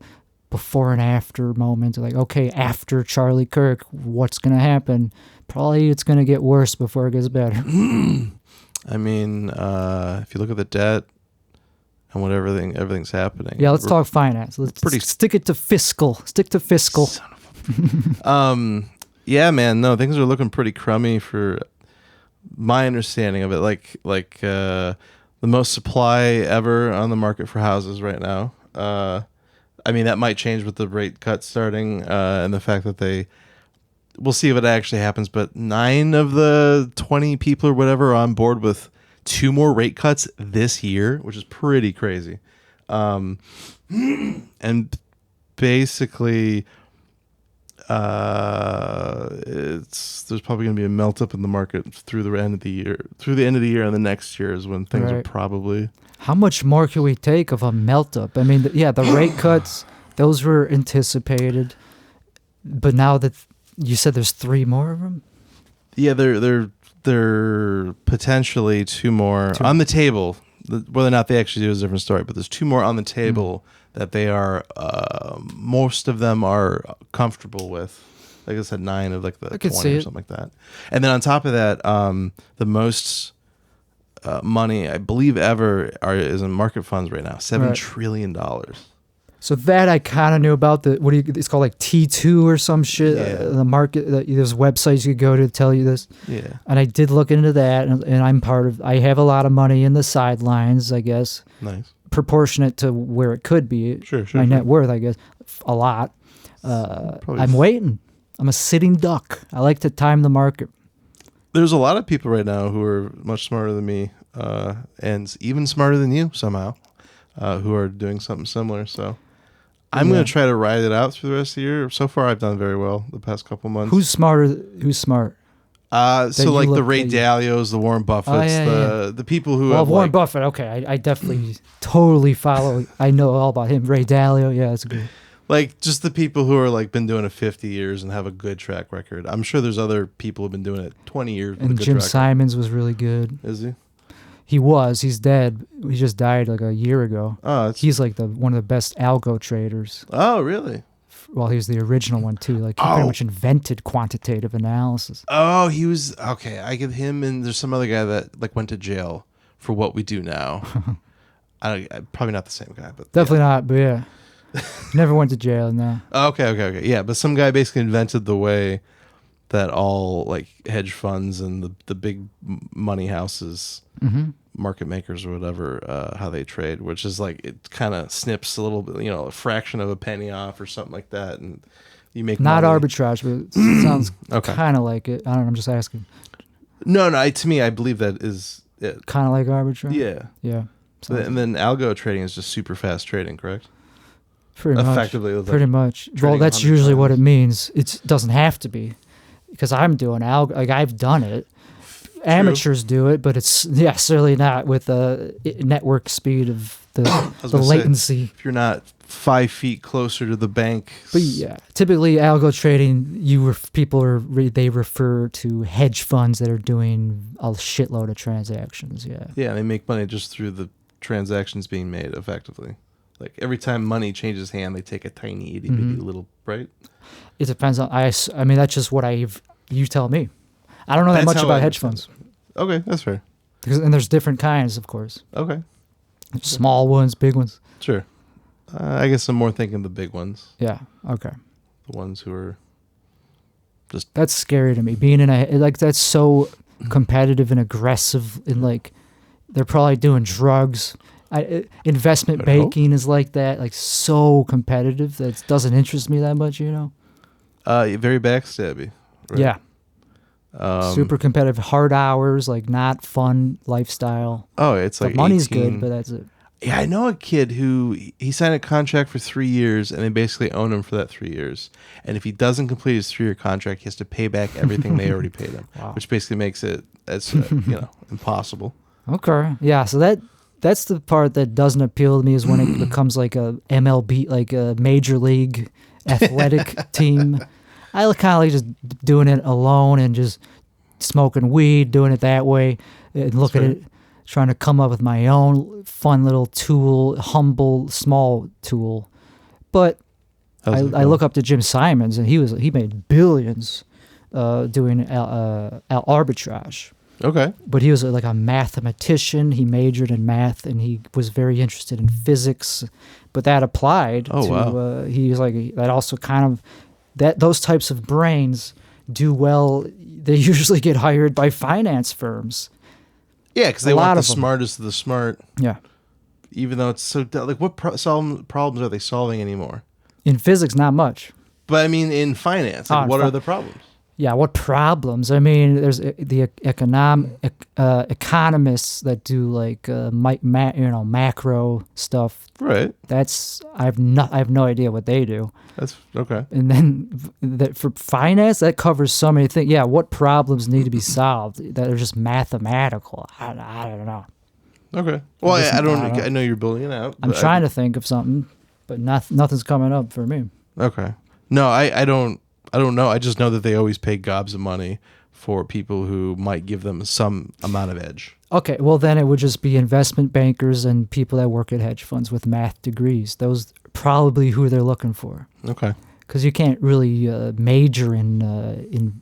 before and after moment. Like, okay, after Charlie Kirk, what's going to happen? Probably it's going to get worse before it gets better. I mean, if you look at the debt and what everything's happening. Yeah, let's talk finance. Let's stick to fiscal. Stick to fiscal. Son of a... yeah, man. No, things are looking pretty crummy for my understanding of it. Like the most supply ever on the market for houses right now. I mean, that might change with the rate cut starting and the fact that we'll see if it actually happens, but 9 of the 20 people or whatever are on board with 2 more rate cuts this year, which is pretty crazy. And basically, there's probably going to be a melt up in the market through the end of the year. Through the end of the year and the next year is when things are probably... How much more can we take of a melt up? I mean, the rate cuts, those were anticipated, but now that you said there's 3 more of them? Yeah, there potentially 2 more on the table. Whether or not they actually do is a different story, but there's 2 more on the table that they are, most of them are comfortable with. Like I said, 9 of like the 20 or something like that. And then on top of that, the most money I believe ever is in market funds right now, $7 trillion. So that I kind of knew about. It's called like T2 or some shit. Yeah. The market, there's websites you could go to tell you this. Yeah. And I did look into that, and I'm I have a lot of money in the sidelines, I guess. Nice. Proportionate to where it could be. Sure. My net worth, I guess, a lot. I'm waiting. I'm a sitting duck. I like to time the market. There's a lot of people right now who are much smarter than me, and even smarter than you somehow. who are doing something similar. So I'm going to try to ride it out through the rest of the year. So far, I've done very well the past couple months. Who's smarter? Who's smart? So like the Ray Dalios, the Warren Buffetts, the people who have Warren Buffett. Okay, I definitely totally follow. I know all about him. Ray Dalio. Yeah, that's good. Like just the people who are like been doing it 50 years and have a good track record. I'm sure there's other people who've been doing it 20 years. And Jim Simons was really good. Is he? He was. He's dead. He just died like a year ago. Oh, he's like one of the best algo traders. Oh, really? Well, he was the original one too. Like he pretty much invented quantitative analysis. Oh, he was okay. I give him, and there's some other guy that like went to jail for what we do now. I probably not the same guy, but definitely not. But yeah. Never went to jail, no. Okay. Yeah, but some guy basically invented the way that all like hedge funds and the big money houses, market makers or whatever, how they trade, which is like it kind of snips a little bit, a fraction of a penny off or something like that, and you make not money. Arbitrage, but it sounds kind of like it. I don't know. I'm just asking. No. To me, I believe that is it. Kind of like arbitrage. Yeah. And then algo trading is just super fast trading, correct? Pretty Effectively, much. Well, that's usually what it means. It doesn't have to be, because I'm doing like I've done it. True. Amateurs do it, but it's certainly not with the network speed of the latency. Say, if you're not 5 feet closer to the bank. But yeah, typically algo trading, they refer to hedge funds that are doing a shitload of transactions. Yeah, they make money just through the transactions being made effectively. Like every time money changes hand, they take a tiny itty bitty little, right? It depends on. I mean, that's just what you tell me. I don't know that much about hedge funds. Okay, that's fair. And there's different kinds, of course. Okay. Small ones, big ones. Sure. I guess I'm more thinking the big ones. Yeah. Okay. The ones who are just. That's scary to me. Being in that's so competitive and aggressive, and like they're probably doing drugs. Investment banking is like that, like so competitive that it doesn't interest me that much, Very backstabby. Right? Yeah. Super competitive, hard hours, like not fun lifestyle. Oh, it's like money's 18. good, but that's it. Yeah, I know a kid who he signed a contract for 3 years, and they basically own him for that 3 years. And if he doesn't complete his 3-year contract, he has to pay back everything they already paid him, which basically makes it impossible. Okay, yeah. So that's the part that doesn't appeal to me, is when it becomes like a MLB, like a major league athletic team. I kind of like just doing it alone and just smoking weed, doing it that way, and look at it, trying to come up with my own fun little tool, humble, small tool. But I look up to Jim Simons, and he made billions doing arbitrage. Okay. But he was like a mathematician. He majored in math, and he was very interested in physics. But that applied to. Wow. He was like that. Also, kind of those types of brains do well. They usually get hired by finance firms. Yeah, because they want the smartest of the smart. Yeah. Even though it's so like, what problems are they solving anymore? In physics, not much. But I mean, in finance, what are the problems? Yeah, what problems? I mean, there's the economists that do like macro stuff. Right. I have no idea what they do. That's okay. And then for finance, that covers so many things. Yeah, what problems need to be solved that are just mathematical? I don't know. Okay. Well, I know you're building it out. I'm trying to think of something, but nothing's coming up for me. Okay. No, I don't know. I just know that they always pay gobs of money for people who might give them some amount of edge. Okay, well then it would just be investment bankers and people that work at hedge funds with math degrees. Those probably who they're looking for. Okay. Because you can't really major in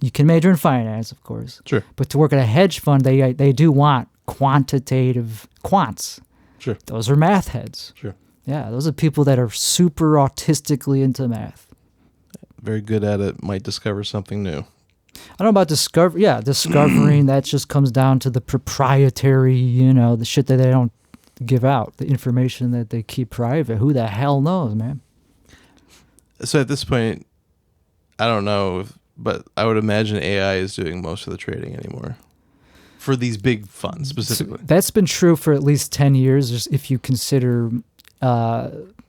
you can major in finance, of course. Sure. But to work at a hedge fund, they do want quantitative quants. Sure. Those are math heads. Sure. Yeah, those are people that are super autistically into math. Very good at it, might discover something new. I don't know about discovering. That just comes down to the proprietary, the shit that they don't give out, the information that they keep private. Who the hell knows, man? So at this point, I don't know, but I would imagine AI is doing most of the trading anymore. for these big funds specifically. That's been true for at least 10 years, just if you consider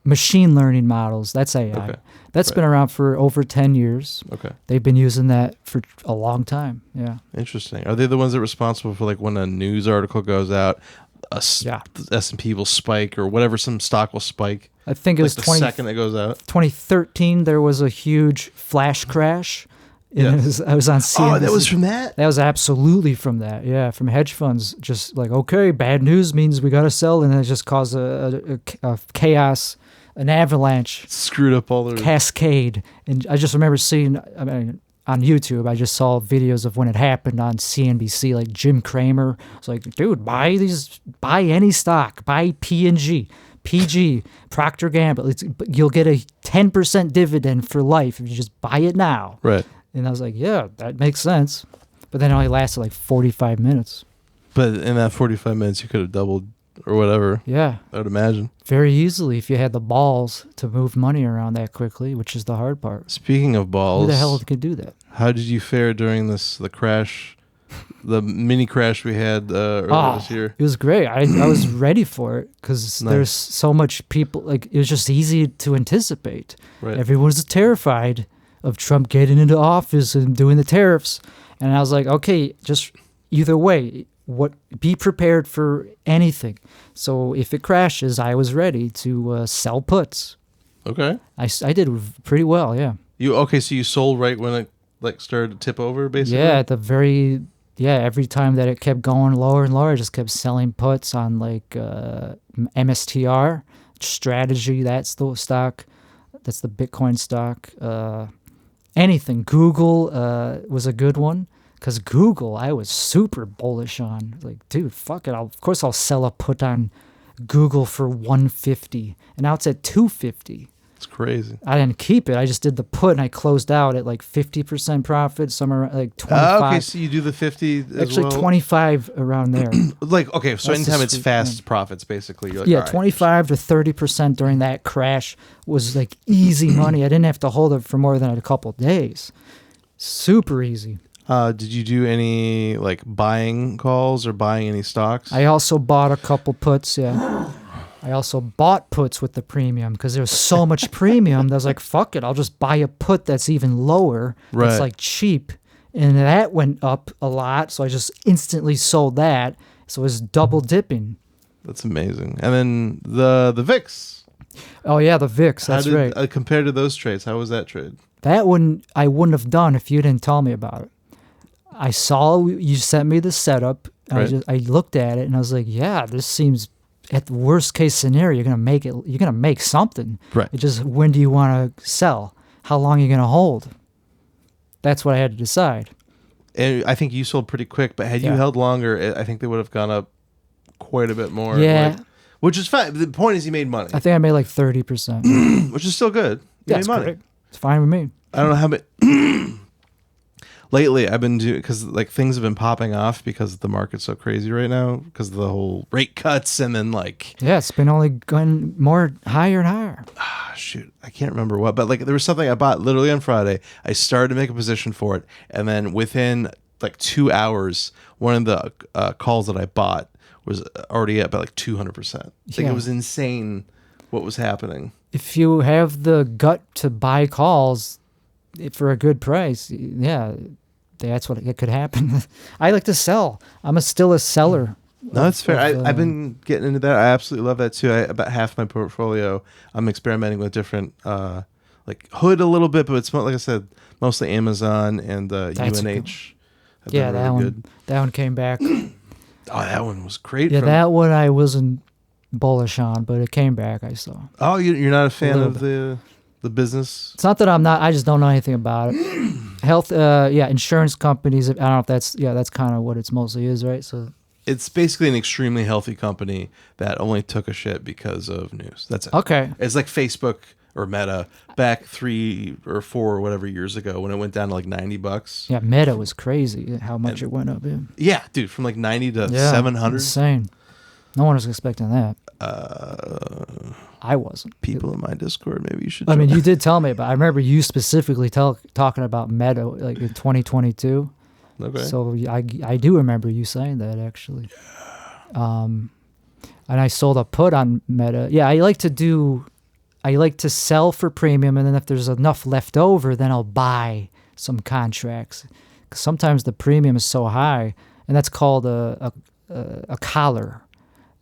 machine learning models. That's AI. Okay. That's been around for over 10 years. Okay. They've been using that for a long time. Yeah. Interesting. Are they the ones that are responsible for like when a news article goes out, the S&P will spike or whatever, some stock will spike? I think it was the second it goes out. 2013, there was a huge flash crash. And I was on CNBC. Oh, that was from that? That was absolutely from that. Yeah, from hedge funds. Just like, okay, bad news means we got to sell. And it just caused a chaos, an avalanche. Screwed up all the cascade. And I just remember seeing, on YouTube, I just saw videos of when it happened on CNBC, like Jim Cramer was like, dude, buy any stock, buy P&G, PG, Procter Gamble. You'll get a 10% dividend for life if you just buy it now. Right. And I was like, yeah, that makes sense. But then it only lasted like 45 minutes. But in that 45 minutes, you could have doubled or whatever. Yeah. I would imagine. Very easily if you had the balls to move money around that quickly, which is the hard part. Speaking of balls. Who the hell could do that? How did you fare during the crash, the mini crash we had earlier this year? It was great. I was ready for it because there's so much people. Like, it was just easy to anticipate. Right. Everyone was terrified of Trump getting into office and doing the tariffs. And I was like, okay, just either way, be prepared for anything. So if it crashes, I was ready to sell puts. Okay. I did pretty well, yeah. So you sold right when it like started to tip over, basically? Yeah, every time that it kept going lower and lower, I just kept selling puts on like MSTR, Strategy, that's the stock. That's the Bitcoin stock. Anything. Google was a good one because Google I was super bullish on. Like, dude, fuck it. Of course I'll sell a put on Google for $150, and now it's at $250. It's crazy. I didn't keep it. I just did the put, and I closed out at like 50% profit, somewhere like 25. Okay, so you do the 50 as well? 25 around there. Like, okay, so anytime it's fast profits, basically. You're like, yeah, all right. 25 to 30% during that crash was like easy money. I didn't have to hold it for more than a couple of days. Super easy. Did you do any like buying calls or buying any stocks? I also bought a couple puts, yeah. I also bought puts with the premium because there was so much premium that I was like, fuck it, I'll just buy a put that's even lower. Right. It's like cheap. And that went up a lot, so I just instantly sold that. So it was double dipping. That's amazing. And then the VIX. Oh, yeah, the VIX, that's right. Compared to those trades, how was that trade? That one I wouldn't have done if you didn't tell me about it. I saw you sent me the setup. Right. I looked at it, and I was like, yeah, this seems... At the worst case scenario, you're gonna make it. You're gonna make something. Right. It's just, when do you want to sell? How long are you gonna hold? That's what I had to decide. And I think you sold pretty quick, but had you held longer, I think they would have gone up quite a bit more. Yeah. Which is fine. The point is, you made money. I think I made like 30%. Which is still good. You made money. Great. It's fine with me. I don't know how many. Lately, I've been doing, because like things have been popping off because the market's so crazy right now because of the whole rate cuts, and then like it's been only going more higher and higher. Shoot, I can't remember what, but like there was something I bought literally on Friday. I started to make a position for it, and then within like 2 hours, one of the calls that I bought was already at about like 200%. Like it was insane what was happening. If you have the gut to buy calls for a good price, that's what it could happen. I like to sell. I'm still a seller. No, that's fair. I've been getting into that. I absolutely love that too. About half my portfolio, I'm experimenting with different, like Hood a little bit, but it's like I said, mostly Amazon and UNH. Yeah, that one came back. Oh, that one was great. Yeah, that one I wasn't bullish on, but it came back. I saw. Oh, you're not a fan of the business? It's not that I'm not. I just don't know anything about it. Health, insurance companies. I don't know if that's kind of what it's mostly is, right? So it's basically an extremely healthy company that only took a shit because of news. That's it. Okay. It's like Facebook or Meta back 3 or 4 or whatever years ago when it went down to like $90. Yeah, Meta was crazy how much it went up. Yeah, dude, from like 90 to 700. Insane. No one was expecting that. I wasn't. People in my Discord, maybe you should. I mean, you did tell me about. I remember you specifically talking about Meta like in 2022. Okay. So I do remember you saying that, actually. And I sold a put on Meta. Yeah, I like to sell for premium, and then if there's enough left over, then I'll buy some contracts. 'Cause sometimes the premium is so high, and that's called a collar.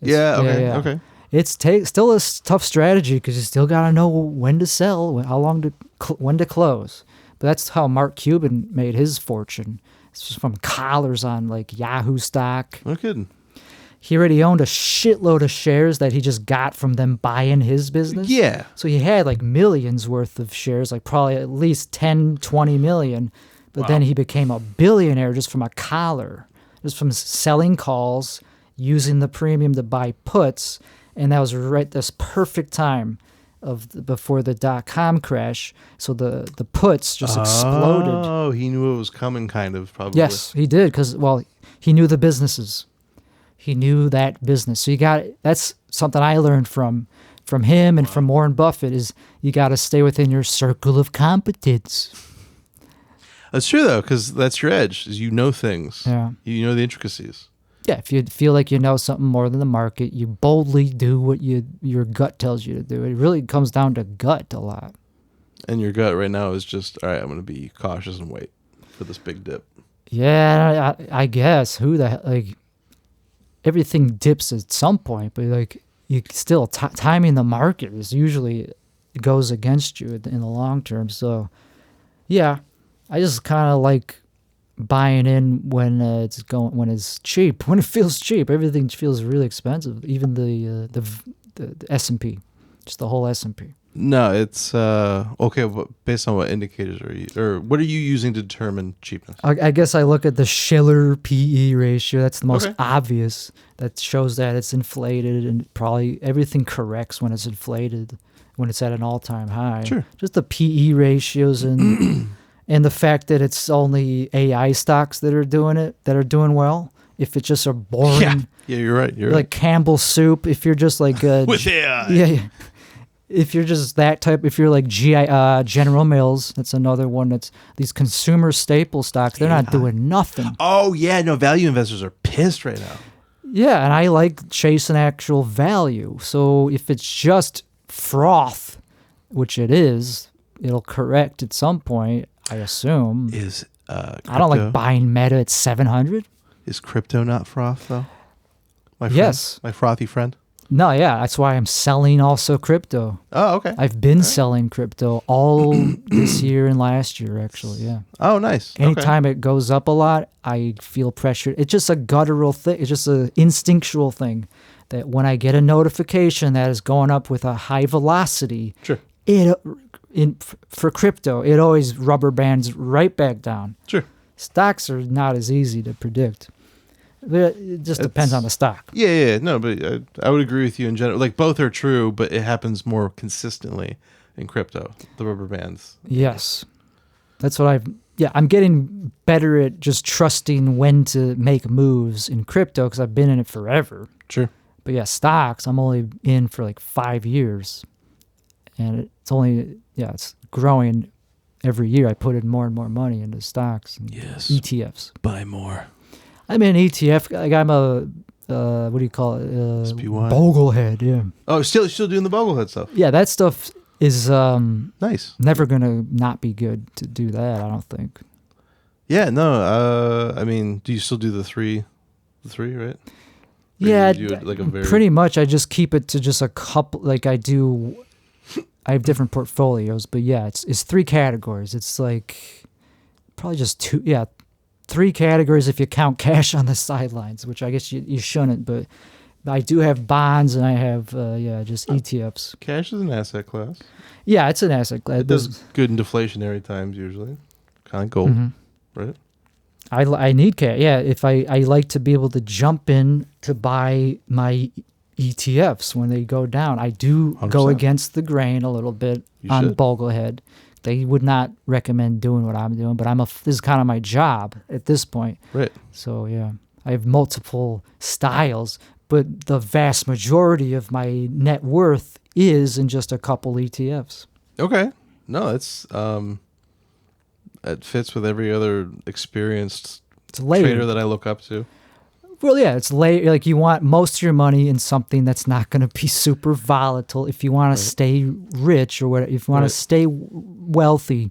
Okay. It's still a tough strategy because you still got to know when to sell, when to close. But that's how Mark Cuban made his fortune. It's just from collars on like Yahoo stock. No kidding. He already owned a shitload of shares that he just got from them buying his business. Yeah. So he had like millions worth of shares, like probably at least 10, 20 million. But then he became a billionaire just from a collar, just from selling calls, using the premium to buy puts. And that was right this perfect time before the .com crash. So the puts just exploded. Oh, he knew it was coming, kind of, probably. Yes, he did, because, well, he knew the businesses. He knew that business. So that's something I learned from him and from Warren Buffett is you got to stay within your circle of competence. That's true, though, because that's your edge, is you know things. Yeah. You know the intricacies. Yeah, if you feel like you know something more than the market, you boldly do what your gut tells you to do. It really comes down to gut a lot. And your gut right now is just, all right, I'm going to be cautious and wait for this big dip. Yeah, I guess. Who the hell, like, everything dips at some point, but like you still timing the market is usually goes against you in the long term. So yeah, I just kind of like buying in when it's cheap, when it feels cheap. Everything feels really expensive, even the S&P, just the whole S&P. No, it's okay. But based on what indicators what are you using to determine cheapness? I guess I look at the Schiller PE ratio. That's the most obvious. That shows that it's inflated, and probably everything corrects when it's inflated, when it's at an all-time high. Sure. Just the PE ratios and and the fact that it's only AI stocks that are doing it, that are doing well. If it's just a boring, yeah, you're right. You're like right. Campbell Soup. If you're just like with AI, yeah. If you're just that type, if you're like General Mills, that's another one. That's these consumer staple stocks. They're not doing nothing. Oh yeah, no, value investors are pissed right now. Yeah, and I like chasing actual value. So if it's just froth, which it is, it'll correct at some point, I assume. Is I don't like buying Meta at 700. Is crypto not froth though? My friend, yes, my frothy friend. No, yeah, that's why I'm selling also crypto. Oh, okay. I've been selling crypto all this year and last year, actually, yeah. Oh, nice. Anytime it goes up a lot, I feel pressure. It's just a guttural thing. It's just an instinctual thing that when I get a notification that is going up with a high velocity, sure. For crypto, it always rubber bands right back down. Sure. Stocks are not as easy to predict. It just depends on the stock. Yeah. No, but I would agree with you in general. Like, both are true, but it happens more consistently in crypto, the rubber bands. Yes. That's what I'm getting better at just trusting when to make moves in crypto because I've been in it forever. Sure. But yeah, stocks, I'm only in for like 5 years. And it's growing every year. I put in more and more money into stocks and ETFs. Buy more. I'm an ETF. Like I'm a what do you call it? SPY. Boglehead. Yeah. Oh, still doing the boglehead stuff. Yeah, that stuff is nice. Never gonna not be good to do that. I don't think. Yeah. No. I mean, do you still do the three, right? Or yeah. Pretty much. I just keep it to just a couple. Like I have different portfolios, but yeah, it's 3 categories. It's like probably just 2. Yeah. 3 categories if you count cash on the sidelines, which I guess you shouldn't, but I do have bonds and I have, just ETFs. Cash is an asset class. Yeah, it's an asset class. It does good in deflationary times usually. Kind of like gold, right? I need cash. Yeah, if I like to be able to jump in to buy my ETFs when they go down. I do 100%. Go against the grain a little bit on Boglehead. They would not recommend doing what I'm doing, but this is kind of my job at this point. Right. So yeah, I have multiple styles, but the vast majority of my net worth is in just a couple ETFs. Okay. No, it's it fits with every other experienced It's layered. trader that I look up to. Well, yeah, it's like you want most of your money in something that's not going to be super volatile. If you want to stay rich or whatever, if you want to stay wealthy,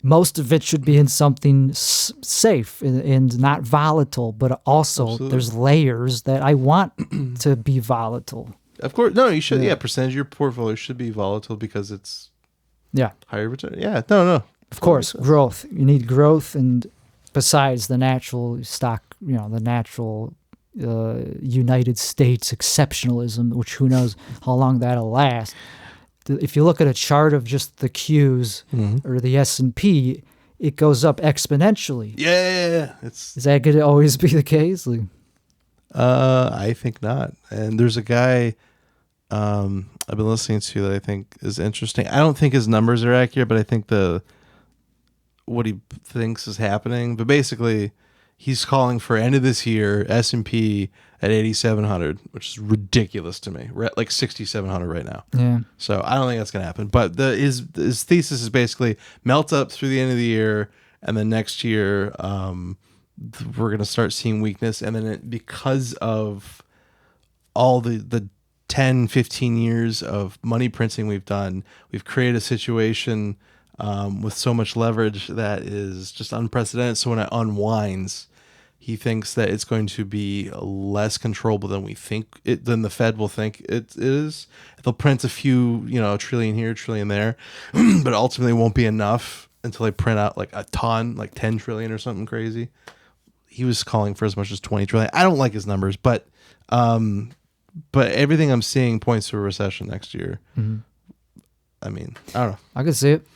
most of it should be in something safe and not volatile. But also, there's layers that I want to be volatile. Of course, no, you should. Yeah, percentage of your portfolio should be volatile because it's higher return. Yeah, no. Of course, growth. You need growth, and besides the natural stock, the natural United States exceptionalism, which who knows how long that'll last. If you look at a chart of just the Qs or the S&P, it goes up exponentially. Yeah. Is that going to always be the case? I think not. And there's a guy I've been listening to that I think is interesting. I don't think his numbers are accurate, but I think what he thinks is happening. But basically, he's calling for end of this year S&P at 8,700, which is ridiculous to me. We're at like 6,700 right now. Yeah. So I don't think that's going to happen. But his thesis is basically melt up through the end of the year, and then next year we're going to start seeing weakness. And then because of all the 10, 15 years of money printing we've done, we've created a situation with so much leverage that is just unprecedented. So when it unwinds, he thinks that it's going to be less controllable than than the Fed will think it is. They'll print a few, a trillion here, a trillion there, but ultimately it won't be enough until they print out like a ton, like 10 trillion or something crazy. He was calling for as much as 20 trillion. I don't like his numbers, but everything I'm seeing points to a recession next year. Mm-hmm. I mean, I don't know. I can see it.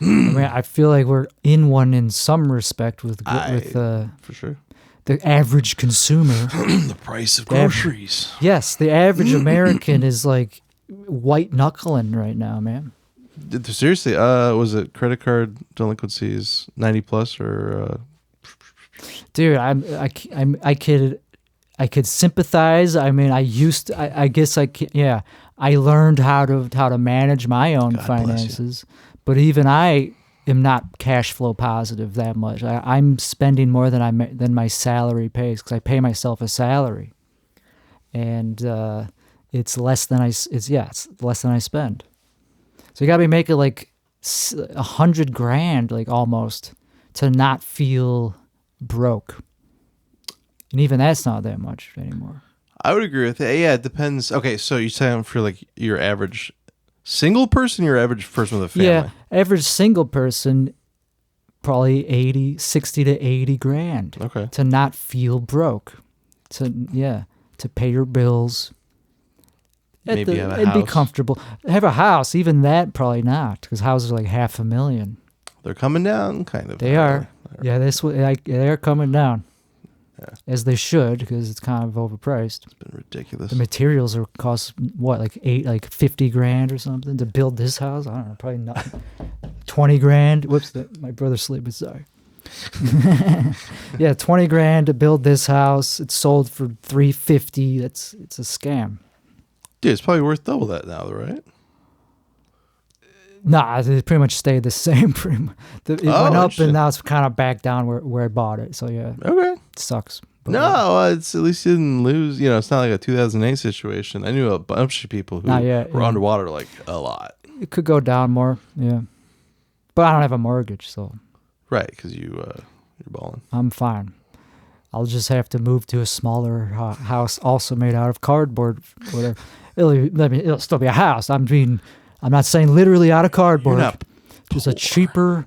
I mean, I feel like we're in one in some respect with for sure. The average consumer. The price of groceries. Yes, the average American is like white knuckling right now, man. Seriously, was it credit card delinquencies 90 plus or? Dude, I could sympathize. I mean, I guess I learned how to manage my own finances. But even I am not cash flow positive that much. I'm spending more than my salary pays because I pay myself a salary, and it's less than I spend. So you gotta be making like $100,000, like almost, to not feel broke. And even that's not that much anymore. I would agree with that. Yeah, it depends. Okay, so you're saying for like your average single person, your average person with a family? Yeah, average single person, probably 60 to 80 grand. Okay. To not feel broke. To pay your bills. Maybe have a house. And be comfortable. Have a house, even that probably not, because houses are like $500,000. They're coming down, kind of. They are. Yeah, they're coming down. Yeah. As they should, because it's kind of overpriced. It's been ridiculous. The materials cost what, like $50,000 or something to build this house? I don't know, probably not. 20 grand. Whoops, my brother's sleeping. Sorry. Yeah, 20 grand to build this house. It's sold for $350. It's a scam. Dude, it's probably worth double that now, right? Nah, it pretty much stayed the same. It went up and now it's kind of back down where I bought it. So yeah. Okay. It sucks. But no, it's at least you didn't lose. It's not like a 2008 situation. I knew a bunch of people who were underwater like a lot. It could go down more, yeah. But I don't have a mortgage, so. Right, because you're balling. I'm fine. I'll just have to move to a smaller house, also made out of cardboard. Whatever. It'll still be a house. I'm not saying literally out of cardboard. You're not just poor. a cheaper.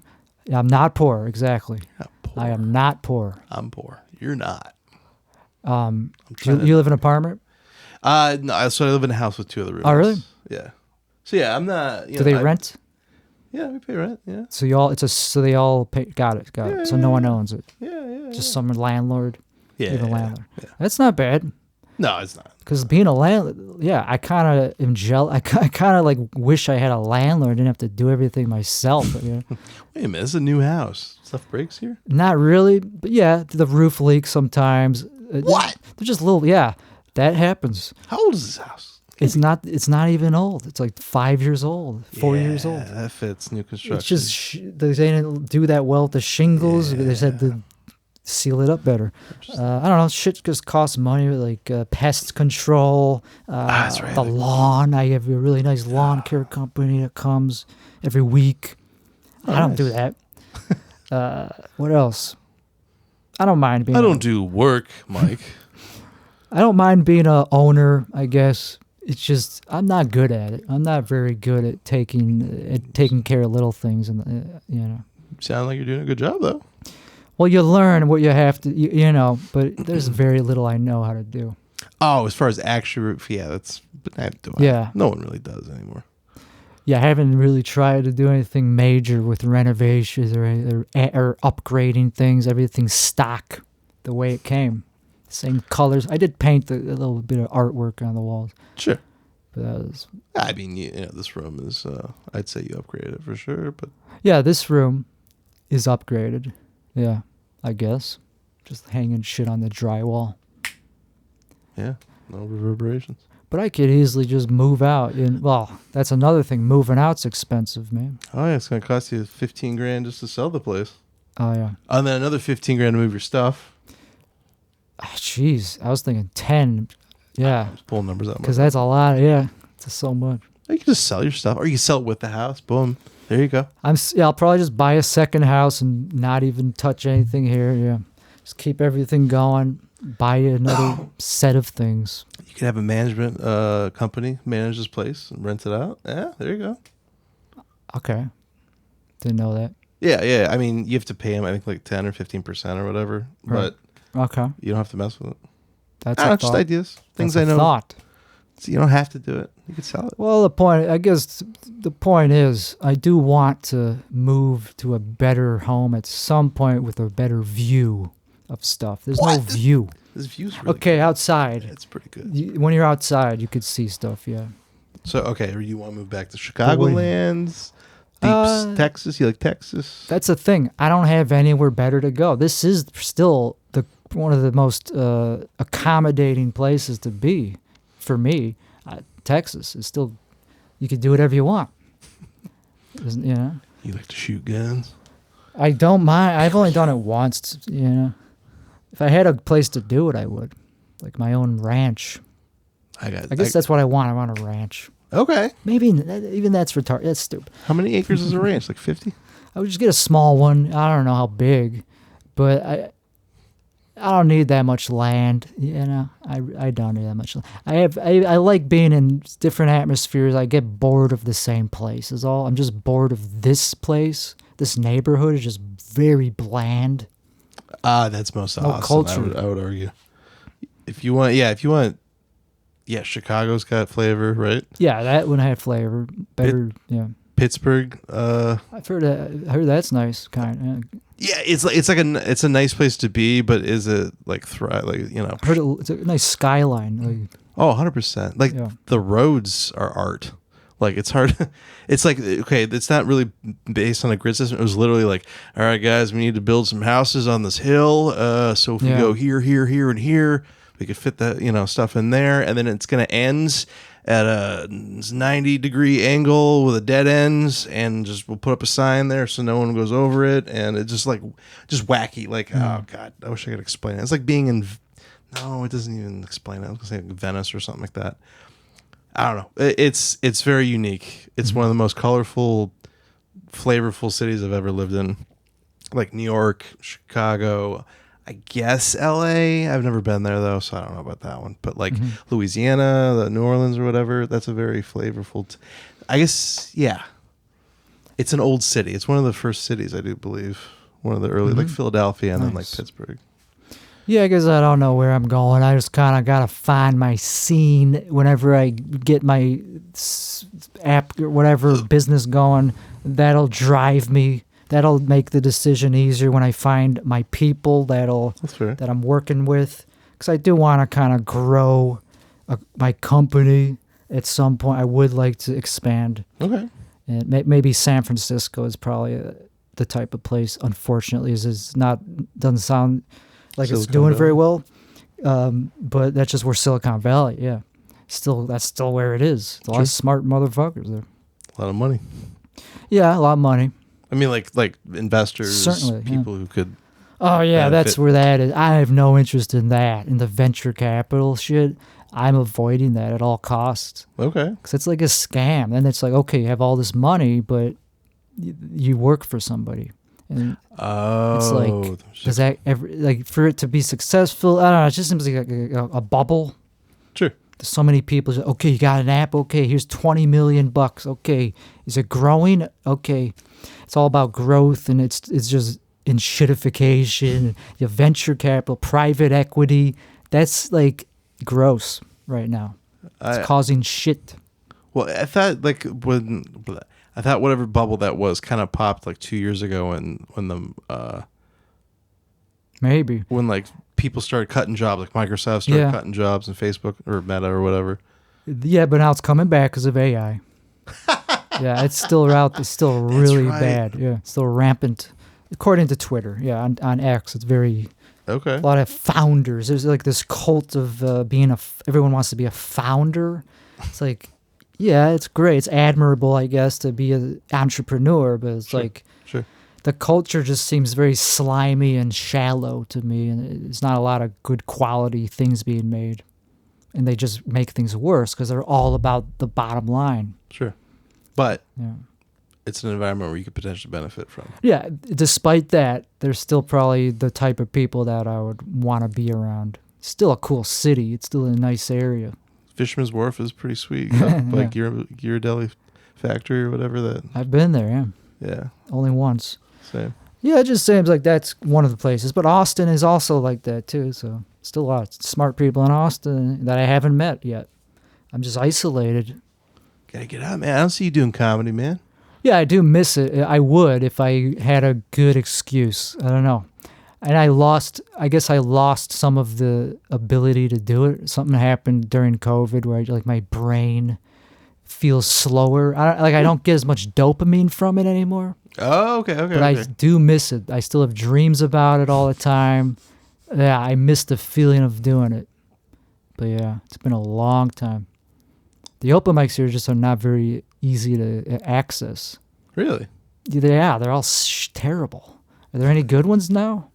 I'm not poor, exactly. You're not poor. I am not poor. I'm poor. You're not. You live in an apartment? No, so I live in a house with 2 other roommates. Oh, really? Yeah. So yeah, I'm not. Do they rent? Yeah, we pay rent. Yeah. So they all pay. Got it. Yeah, so no one owns it. Yeah. Just some landlord. Yeah. You're the landlord. Yeah. That's not bad. No, it's not. Because being a landlord, I kind of am jealous. I kind of like wish I had a landlord and didn't have to do everything myself. Wait a minute, this is a new house. Stuff breaks here? Not really, but yeah, the roof leaks sometimes. What? They're just little. Yeah, that happens. How old is this house? It's not even old. It's like 5 years old, 4 years old. That fits new construction. It's just they didn't do that well with the shingles. They said seal it up better. I don't know. Shit just costs money, like pest control, that's right. the lawn. I have a really nice lawn care company that comes every week. I don't do that. What else? I don't mind being. I don't do work, Mike. I don't mind being a owner, I guess. It's just I'm not good at it. I'm not very good at taking care of little things, and Sound like you're doing a good job, though. Well, you learn what you have to, but there's very little I know how to do. Oh, as far as actually, no one really does anymore. Yeah, I haven't really tried to do anything major with renovations or upgrading things. Everything's stock, the way it came. Same colors. I did paint a little bit of artwork on the walls. Sure. But that was... I mean, this room is, I'd say you upgraded it for sure, but... Yeah, this room is upgraded. Yeah, I guess. Just hanging shit on the drywall. Yeah, no reverberations. But I could easily just move out. Well, that's another thing. Moving out's expensive, man. Oh, yeah, it's going to cost you $15,000 just to sell the place. Oh, yeah. And then another $15,000 to move your stuff. Jeez, I was thinking 10. Yeah. Just pulling numbers out. Because that's a lot. Yeah, it's so much. You can just sell your stuff, or you can sell it with the house. Boom. There you go. I'll probably just buy a second house and not even touch anything here. Yeah. Just keep everything going. Buy another set of things. You could have a management company manage this place and rent it out. Yeah, there you go. Okay. Didn't know that. Yeah. I mean, you have to pay them, I think, like 10 or 15% or whatever. Right. But okay, you don't have to mess with it. That's just ideas. Things That's I know. Thought. So you don't have to do it. You could sell it. Well, the point is, I do want to move to a better home at some point with a better view of stuff. There's no view. This view's really okay, good. outside. It's pretty good. When you're outside, you could see stuff, yeah. So, okay, or you want to move back to Chicagoland, Texas? You like Texas? That's the thing. I don't have anywhere better to go. This is still one of the most accommodating places to be for me. Texas is still, you could do whatever you want. You like to shoot guns? I don't mind. I've only done it once, If I had a place to do it, I would. Like my own ranch. I guess that's what I want. I want a ranch. Okay. Maybe even that's retarded. That's stupid. How many acres is a ranch? Like 50? I would just get a small one. I don't know how big, but I don't need that much land. I don't need that much. I like being in different atmospheres. I get bored of the same place is all. I'm just bored of this place. This neighborhood is just very bland. That's most awesome. Culture. I would argue. If you want, Chicago's got flavor, right? Yeah, that one had flavor. Better, Pittsburgh. I've heard that's nice, kind of. Yeah, it's a nice place to be, but is it like thrive? Like I heard it's a nice skyline. 100%. Like the roads are art. Like it's hard. It's like, okay, it's not really based on a grid system. It was literally like, all right, guys, we need to build some houses on this hill. So if we go here, here, here, and here, we could fit that stuff in there, and then it's gonna end at a 90-degree angle with a dead ends, and we'll put up a sign there so no one goes over it, and it's just wacky. Like, oh god, I wish I could explain it. It's like being in. No, it doesn't even explain it. I was gonna say Venice or something like that. I don't know. It's very unique. It's one of the most colorful, flavorful cities I've ever lived in. Like New York, Chicago, I guess LA. I've never been there though, so I don't know about that one. But like Louisiana, New Orleans or whatever, that's a very flavorful. I guess, yeah. It's an old city. It's one of the first cities, I do believe. One of the early, like Philadelphia and then like Pittsburgh. Yeah, I guess I don't know where I'm going. I just kind of got to find my scene whenever I get my app or whatever business going. That'll drive me. That'll make the decision easier when I find my people that I'm working with. Because I do want to kind of grow my company at some point. I would like to expand. Okay. And maybe San Francisco is probably the type of place, unfortunately, doesn't sound like Silicon it's doing Valley. Very well, but that's just where Silicon Valley, that's still where it is. A lot of smart motherfuckers there. A lot of money. Yeah, a lot of money. I mean, like investors, certainly, people who could. Oh, yeah, that's where that is. I have no interest in that, in the venture capital shit. I'm avoiding that at all costs. Okay. Because it's like a scam. And it's like, okay, you have all this money, but you work for somebody. And it's like, does that ever, like, for it to be successful, I don't know, it just seems like a bubble. Sure. There's so many people, okay, you got an app, okay, here's $20 million, okay, is it growing? Okay. It's all about growth, and it's just in shitification, your venture capital, private equity. That's like gross right now. It's causing shit. Well, I thought whatever bubble that was kind of popped like 2 years ago when the maybe when like people started cutting jobs, like Microsoft started cutting jobs, and Facebook or Meta or whatever. Yeah, but now it's coming back because of AI. Yeah, it's still out. It's still really bad. Yeah, it's still rampant. According to Twitter, yeah, on X, it's very okay. A lot of founders. There's like this cult of being everyone wants to be a founder. It's like, yeah, it's great. It's admirable, I guess, to be an entrepreneur, but it's the culture just seems very slimy and shallow to me, and there's not a lot of good quality things being made, and they just make things worse because they're all about the bottom line. Sure, but it's an environment where you could potentially benefit from. Yeah, despite that, there's still probably the type of people that I would want to be around. It's still a cool city. It's still a nice area. Fisherman's Wharf is pretty sweet. Like Ghirardelli factory or whatever that. I've been there, yeah. Yeah. Only once. Same. Yeah, it just seems like that's one of the places. But Austin is also like that too. So still a lot of smart people in Austin that I haven't met yet. I'm just isolated. Gotta get out, man. I don't see you doing comedy, man. Yeah, I do miss it. I would if I had a good excuse. I don't know. And I guess I lost some of the ability to do it. Something happened during COVID where my brain feels slower. I don't get as much dopamine from it anymore. Oh, okay. But I do miss it. I still have dreams about it all the time. Yeah, I miss the feeling of doing it. But yeah, it's been a long time. The open mics here just are not very easy to access. Really? Yeah, they're all terrible. Are there any good ones now?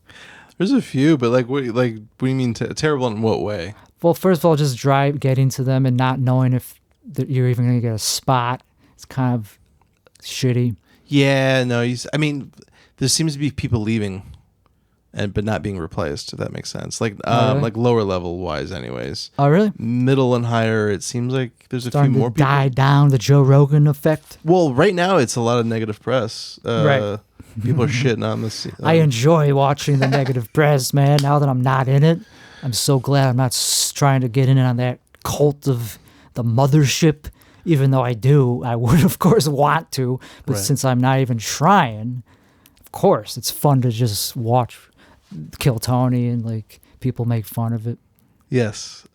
There's a few, but what do you mean terrible in what way? Well, first of all, just getting to them and not knowing if you're even going to get a spot. It's kind of shitty. Yeah, no, there seems to be people leaving, but not being replaced. If that makes sense, really? Like lower level wise, anyways. Oh, really? Middle and higher, it seems like there's a few more people. Die down, the Joe Rogan effect. Well, right now it's a lot of negative press. Right. People are shitting on this. I enjoy watching the negative press, man. Now that I'm not in it, I'm so glad I'm not trying to get in on that cult of the mothership. Even though I would of course want to, but since I'm not even trying, of course it's fun to just watch Kill Tony and people make fun of it. Yes.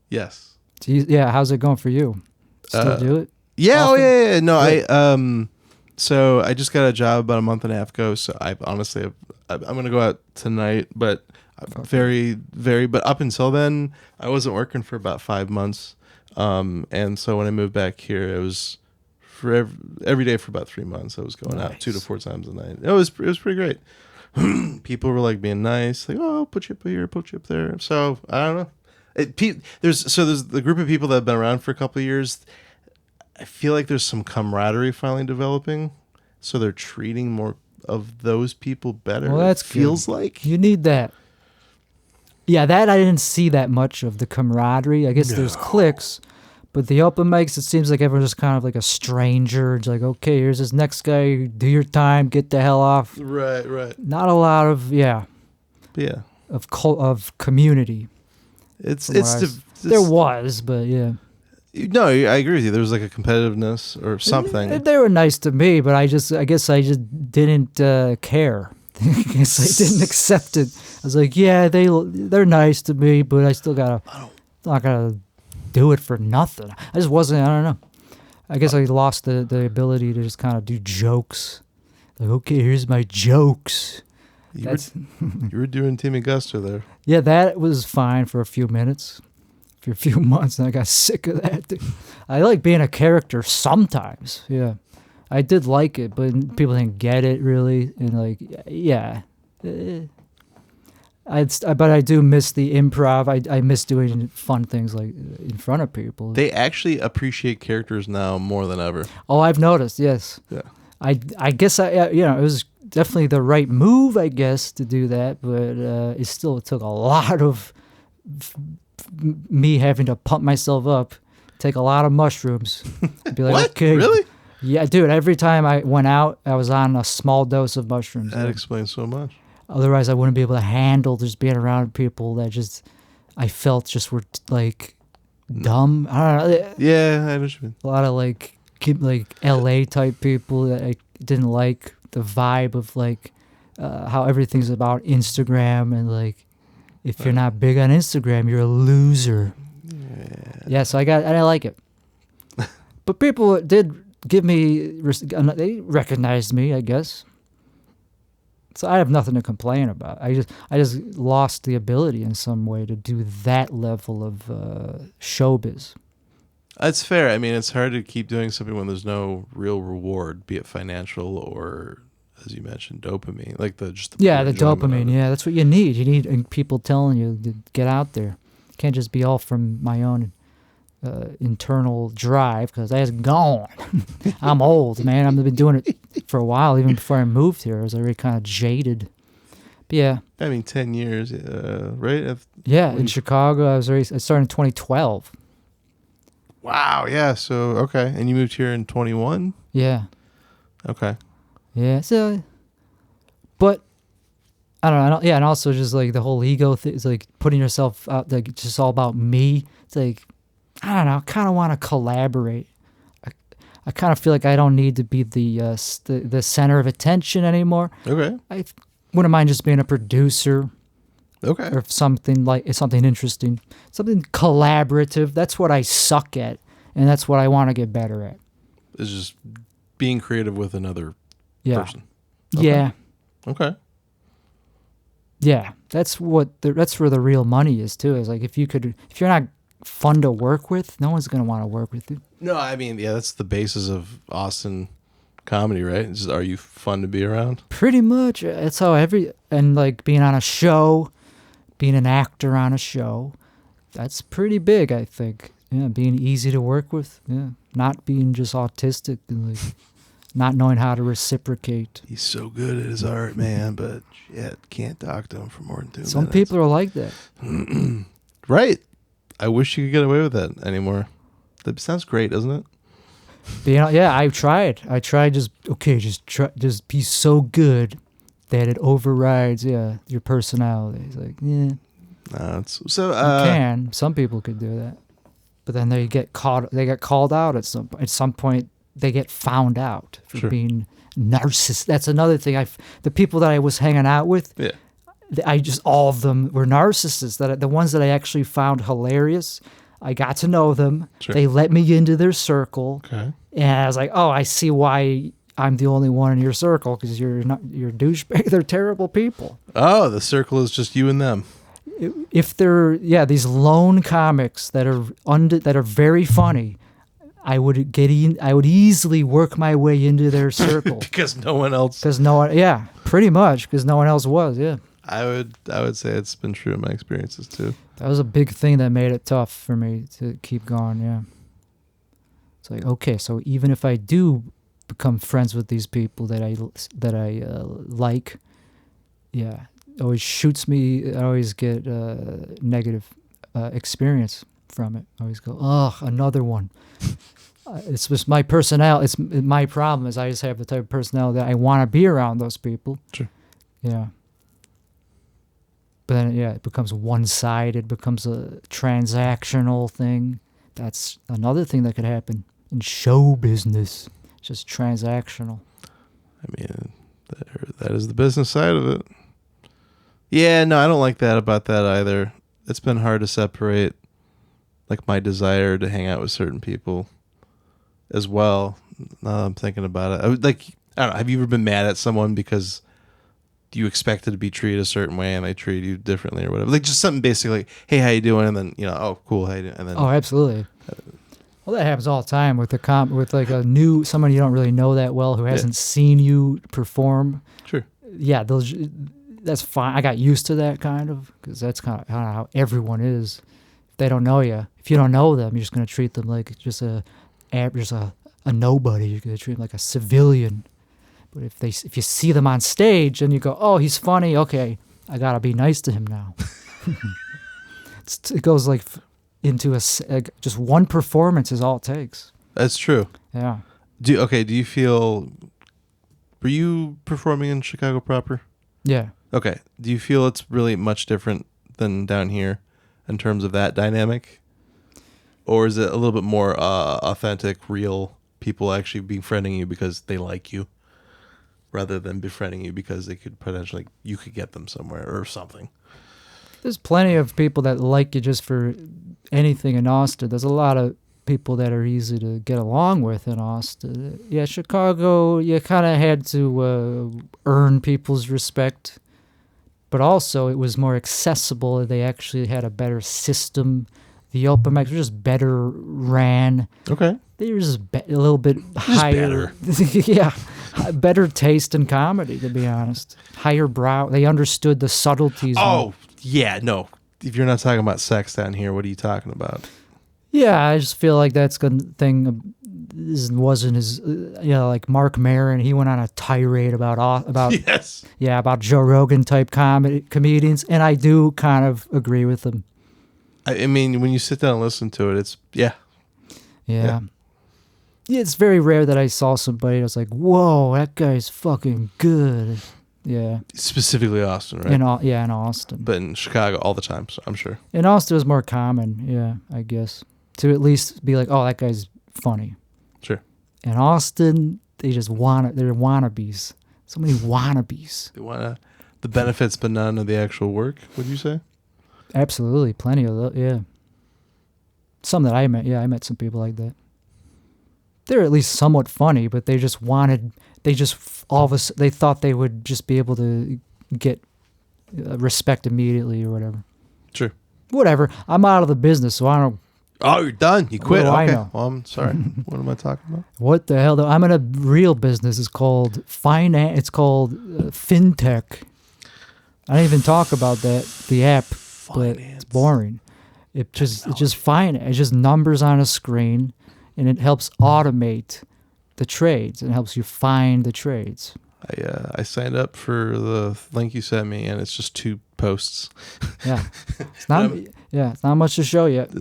Yes. Yeah. How's it going for you? Still do it? Yeah. Often? Oh yeah. No, Good. So I just got a job about a month and a half ago. So I'm going to go out tonight, but but up until then, I wasn't working for about 5 months. And so when I moved back here, it was for every day for about 3 months. I was going out 2 to 4 times a night. It was pretty great. People were being nice, oh, put you up here, put you up there. So I don't know. There's the group of people that have been around for a couple of years. I feel like there's some camaraderie finally developing, so they're treating more of those people better. Well, that feels like you need that. Yeah, that I didn't see that much of the camaraderie. I guess there's cliques, but the open mics, it seems like everyone's just kind of like a stranger. It's like, okay, here's this next guy. Do your time. Get the hell off. Right. Not a lot of of community. There was, but yeah. No, I agree with you. There was a competitiveness or something. They were nice to me, but I guess I just didn't care. I guess I didn't accept it. I was like, yeah, they're nice to me, but I still not gotta do it for nothing. I just wasn't. I don't know. I guess I lost the ability to just kind of do jokes. Okay, here's my jokes. You were doing Timmy Guster there. Yeah, that was fine for a few minutes. For a few months, and I got sick of that. I like being a character sometimes. Yeah, I did like it, but people didn't get it really. And But I do miss the improv. I miss doing fun things like in front of people. They actually appreciate characters now more than ever. Oh, I've noticed. Yes. Yeah. I guess it was definitely the right move, I guess, to do that. But it still took a lot of me having to pump myself up, take a lot of mushrooms. Be like, What? okay, Really? yeah, dude. Every time I went out, I was on a small dose of mushrooms. That explains so much. Otherwise, I wouldn't be able to handle just being around people that I felt just were like dumb. I don't know. Yeah, I know what you mean. A lot of like LA type people that I didn't like the vibe of like how everything's about Instagram and like if you're not big on Instagram, you're a loser. Yeah, so I like it. But people did give me, they recognized me, I guess. So I have nothing to complain about. I just lost the ability in some way to do that level of showbiz. That's fair. I mean, it's hard to keep doing something when there's no real reward, be it financial or, as you mentioned, dopamine. Like the dopamine. Yeah, that's what you need. You need people telling you to get out there. It can't just be all from my own internal drive because that's gone. I'm old, man. I've been doing it for a while. Even before I moved here, I was already kind of jaded. But yeah. I mean, 10 years, right? Yeah, in Chicago. I started in 2012. Wow, yeah. So, okay. And you moved here in 21? Yeah. Okay. Yeah, so, but I don't know. Yeah, and also just like the whole ego thing. It's like putting yourself out, like it's just all about me. It's like, I don't know. I kind of want to collaborate. I kind of feel like I don't need to be the center of attention anymore. Okay. I wouldn't mind just being a producer. Okay. Or something interesting, something collaborative. That's what I suck at, and that's what I want to get better at. It's just being creative with another person. Okay. Yeah. Okay. Yeah, that's where the real money is too. Is like if you're not fun to work with, no one's gonna want to work with you. No, I mean, yeah, that's the basis of Austin comedy, right? It's just, are you fun to be around? Pretty much. It's how and like being on a show, being an actor on a show, that's pretty big, I think. Yeah, being easy to work with. Yeah, not being just autistic and like not knowing how to reciprocate. He's so good at his art, man, but shit, can't talk to him for more than 2 minutes. Some people are like that. Right. I wish you could get away with that anymore. That sounds great, doesn't it? Yeah, I tried. Just be so good that it overrides, your personality. It's like, yeah. You can. Some people could do that. But then they get called out at some point. They get found out for being narcissists. That's another thing. The people that I was hanging out with, all of them were narcissists. The ones that I actually found hilarious, I got to know them. Sure. They let me into their circle. Okay. And I was like, oh, I see why I'm the only one in your circle because you're douchebag. They're terrible people. Oh, the circle is just you and them. If they're these lone comics that are very funny, I would easily work my way into their circle because no one else. Pretty much because no one else was. Yeah. I would say it's been true in my experiences too. That was a big thing that made it tough for me to keep going. Yeah. It's like, okay, so even if I do become friends with these people that I like, it always shoots me. I always get negative experience from it. I always go, oh, another one. It's just my personality. My problem is I just have the type of personality that I want to be around those people. Sure. Yeah. But then, it becomes one-sided, becomes a transactional thing. That's another thing that could happen in show business. It's just transactional. I mean, that is the business side of it. Yeah, no, I don't like that about that either. It's been hard to separate, like, my desire to hang out with certain people as well. Now I'm thinking about it. I don't know, have you ever been mad at someone because you expected to be treated a certain way and they treated you differently or whatever? Like just something basic like, hey, how you doing? And then, oh, cool, how you doing? And then, oh, absolutely. Well, that happens all the time with with like someone you don't really know that well who hasn't seen you perform. Sure. Yeah, that's fine. I got used to that kind of, because that's kind of how everyone is. If they don't know you, if you don't know them, you're just going to treat them like just a nobody. You're going to treat them like a civilian. But if you see them on stage and you go, oh, he's funny, okay, I got to be nice to him now. It goes like into just one performance is all it takes. That's true. Yeah. Do you feel, were you performing in Chicago proper? Yeah. Okay. Do you feel it's really much different than down here in terms of that dynamic? Or is it a little bit more authentic, real, people actually befriending you because they like you rather than befriending you because they could potentially, you could get them somewhere or something? There's plenty of people that like you just for anything in Austin. There's a lot of people that are easy to get along with in Austin. Yeah, Chicago, you kind of had to earn people's respect, but also it was more accessible. They actually had a better system. The open mics were just better ran. Okay. They were just a little bit higher. Yeah, better taste in comedy, to be honest. Higher brow. They understood the subtleties. Oh, yeah, no. If you're not talking about sex down here, what are you talking about? Yeah, I just feel like that's a thing. Wasn't as like Mark Maron. He went on a tirade about yes, about Joe Rogan type comedians, and I do kind of agree with them. I mean, when you sit down and listen to it, it's yeah. It's very rare that I saw somebody that was like, "Whoa, that guy's fucking good." Yeah. Specifically Austin, right? In Austin. But in Chicago all the time, so I'm sure. In Austin, it was more common, yeah, I guess, to at least be like, oh, that guy's funny. Sure. In Austin, they're wannabes. So many wannabes. They want the benefits, but none of the actual work, would you say? Absolutely. Plenty of that, yeah. Some that I met, I met some people like that. They're at least somewhat funny, but they thought they would just be able to get respect immediately or whatever. Sure. Whatever. I'm out of the business, so I don't. Oh, you're done. You quit. What do I okay. know? Well, I'm sorry. What am I talking about? What the hell? I'm in a real business. It's called finance. It's called FinTech. I didn't even talk about that. The app, but it's boring. It's just finance. It's just numbers on a screen, and it helps automate the trades. It helps you find the trades. I signed up for the link you sent me, and it's just 2 posts. Yeah, it's not much to show yet.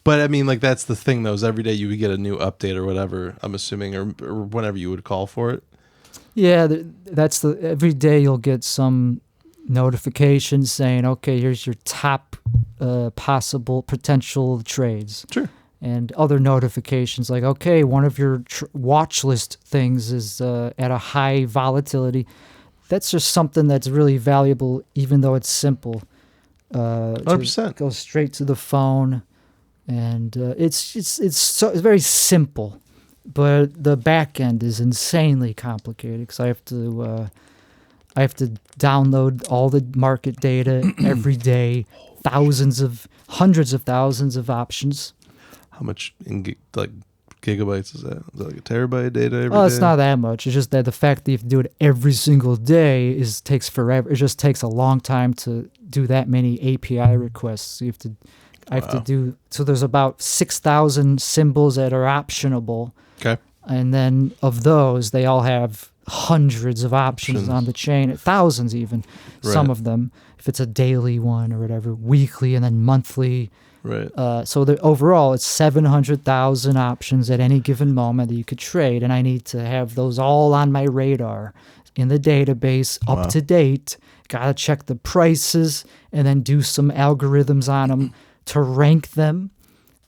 But I mean, like, that's the thing, though, is every day you would get a new update or whatever, I'm assuming, or whenever you would call for it. Yeah, every day you'll get some notification saying, okay, here's your top possible potential trades. Sure. And other notifications like, okay, one of your watch list things is at a high volatility. That's just something that's really valuable, even though it's simple. 100%. Go straight to the phone. And it's very simple, but the back end is insanely complicated because I have to download all the market data every day, hundreds of thousands of options. How much in gigabytes is that? Is that like a terabyte data every day? Oh, it's not that much. It's just that the fact that you have to do it every single day takes forever. It just takes a long time to do that many API requests. I have to do, so there's about 6,000 symbols that are optionable. Okay. And then of those, they all have hundreds of options on the chain, thousands even, some of them, if it's a daily one or whatever, weekly and then monthly. Right. So overall, it's 700,000 options at any given moment that you could trade, and I need to have those all on my radar in the database, up to date. Got to check the prices and then do some algorithms on them to rank them,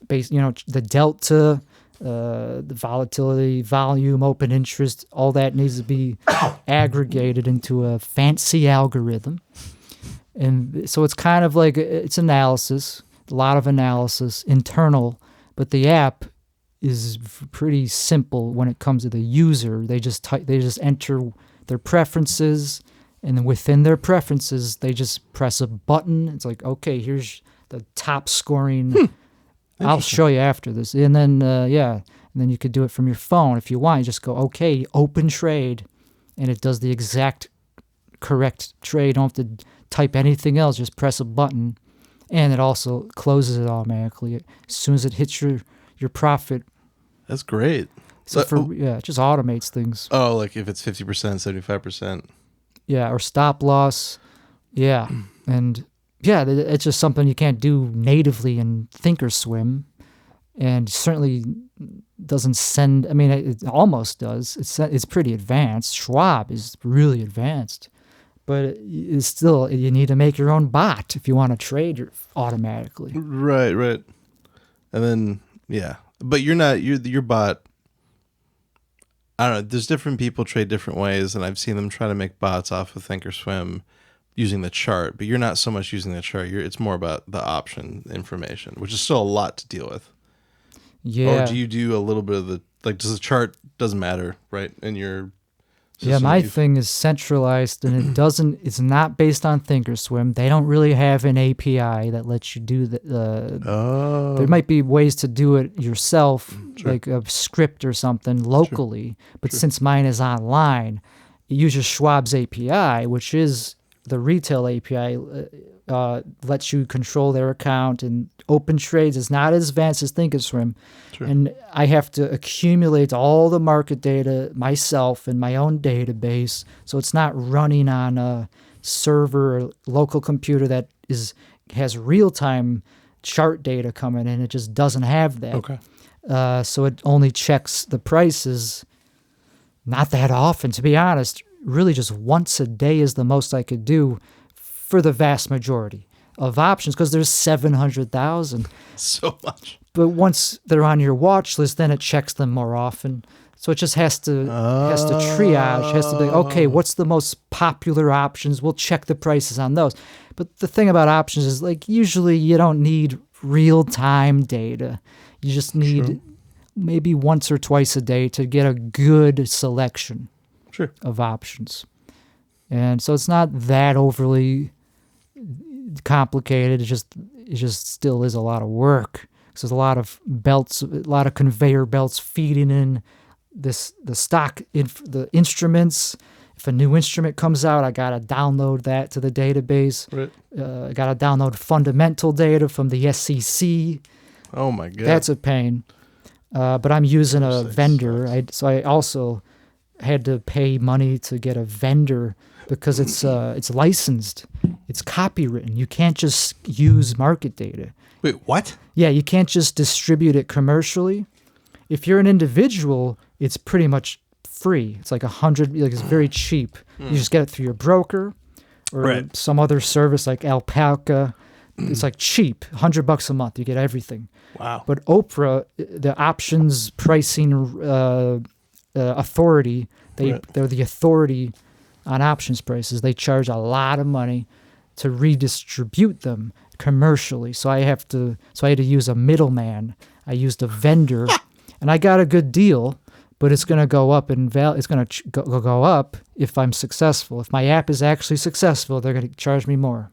the delta, the volatility, volume, open interest, all that needs to be aggregated into a fancy algorithm. And so it's kind of like, it's analysis, a lot of analysis, internal, but the app is pretty simple when it comes to the user. They just enter their preferences, and then within their preferences, they just press a button. It's like, okay, here's the top scoring. I'll show you after this. And then, and then you could do it from your phone if you want. You just go, okay, open trade, and it does the exact correct trade. You don't have to type anything else. Just press a button, and it also closes it automatically as soon as it hits your profit. That's great. So it just automates things. Oh, like if it's 50%, 75%. Yeah, or stop loss. Yeah, and yeah, it's just something you can't do natively in Thinkorswim, and certainly doesn't send. I mean, it almost does. It's pretty advanced. Schwab is really advanced, but it's still, you need to make your own bot if you want to trade automatically. Right. And then but your bot. I don't know. There's different people trade different ways, and I've seen them try to make bots off of Thinkorswim using the chart, but you're not so much using the chart. It's more about the option information, which is still a lot to deal with. Yeah. Or do you do a little bit of does the chart, doesn't matter, right? In your system? Yeah, my thing is centralized, and it's not based on Thinkorswim. They don't really have an API that lets you do there might be ways to do it yourself, like a script or something locally, but since mine is online, it uses Schwab's API, which is the retail API, lets you control their account, and open trades is not as advanced as Thinkorswim. And I have to accumulate all the market data myself in my own database, so it's not running on a server or local computer that has real-time chart data coming in. It just doesn't have that. Okay. So it only checks the prices not that often, to be honest. Really just once a day is the most I could do for the vast majority of options, because there's 700,000. So much. But once they're on your watch list, then it checks them more often. So it just has to triage, has to be, okay, what's the most popular options? We'll check the prices on those. But the thing about options is, like, usually you don't need real-time data. You just need maybe once or twice a day to get a good selection of options. And so it's not that overly complicated. It just still is a lot of work. So there's a lot of belts, a lot of conveyor belts feeding in the stock, the instruments. If a new instrument comes out, I got to download that to the database. Right. I got to download fundamental data from the SEC. Oh, my God. That's a pain. But I'm using a vendor. So I also had to pay money to get a vendor because it's licensed. It's copywritten. You can't just use market data. Wait, what? Yeah, you can't just distribute it commercially. If you're an individual, it's pretty much free. It's like it's very cheap. You just get it through your broker or some other service like Alpaca. It's like cheap, $100 a month. You get everything. Wow. But Oprah, the options pricing authority, they're the authority on options prices. They charge a lot of money to redistribute them commercially. So I had to use a middleman. I used a vendor, and I got a good deal. But it's going to go up in value. It's going to go up if I'm successful. If my app is actually successful, they're going to charge me more.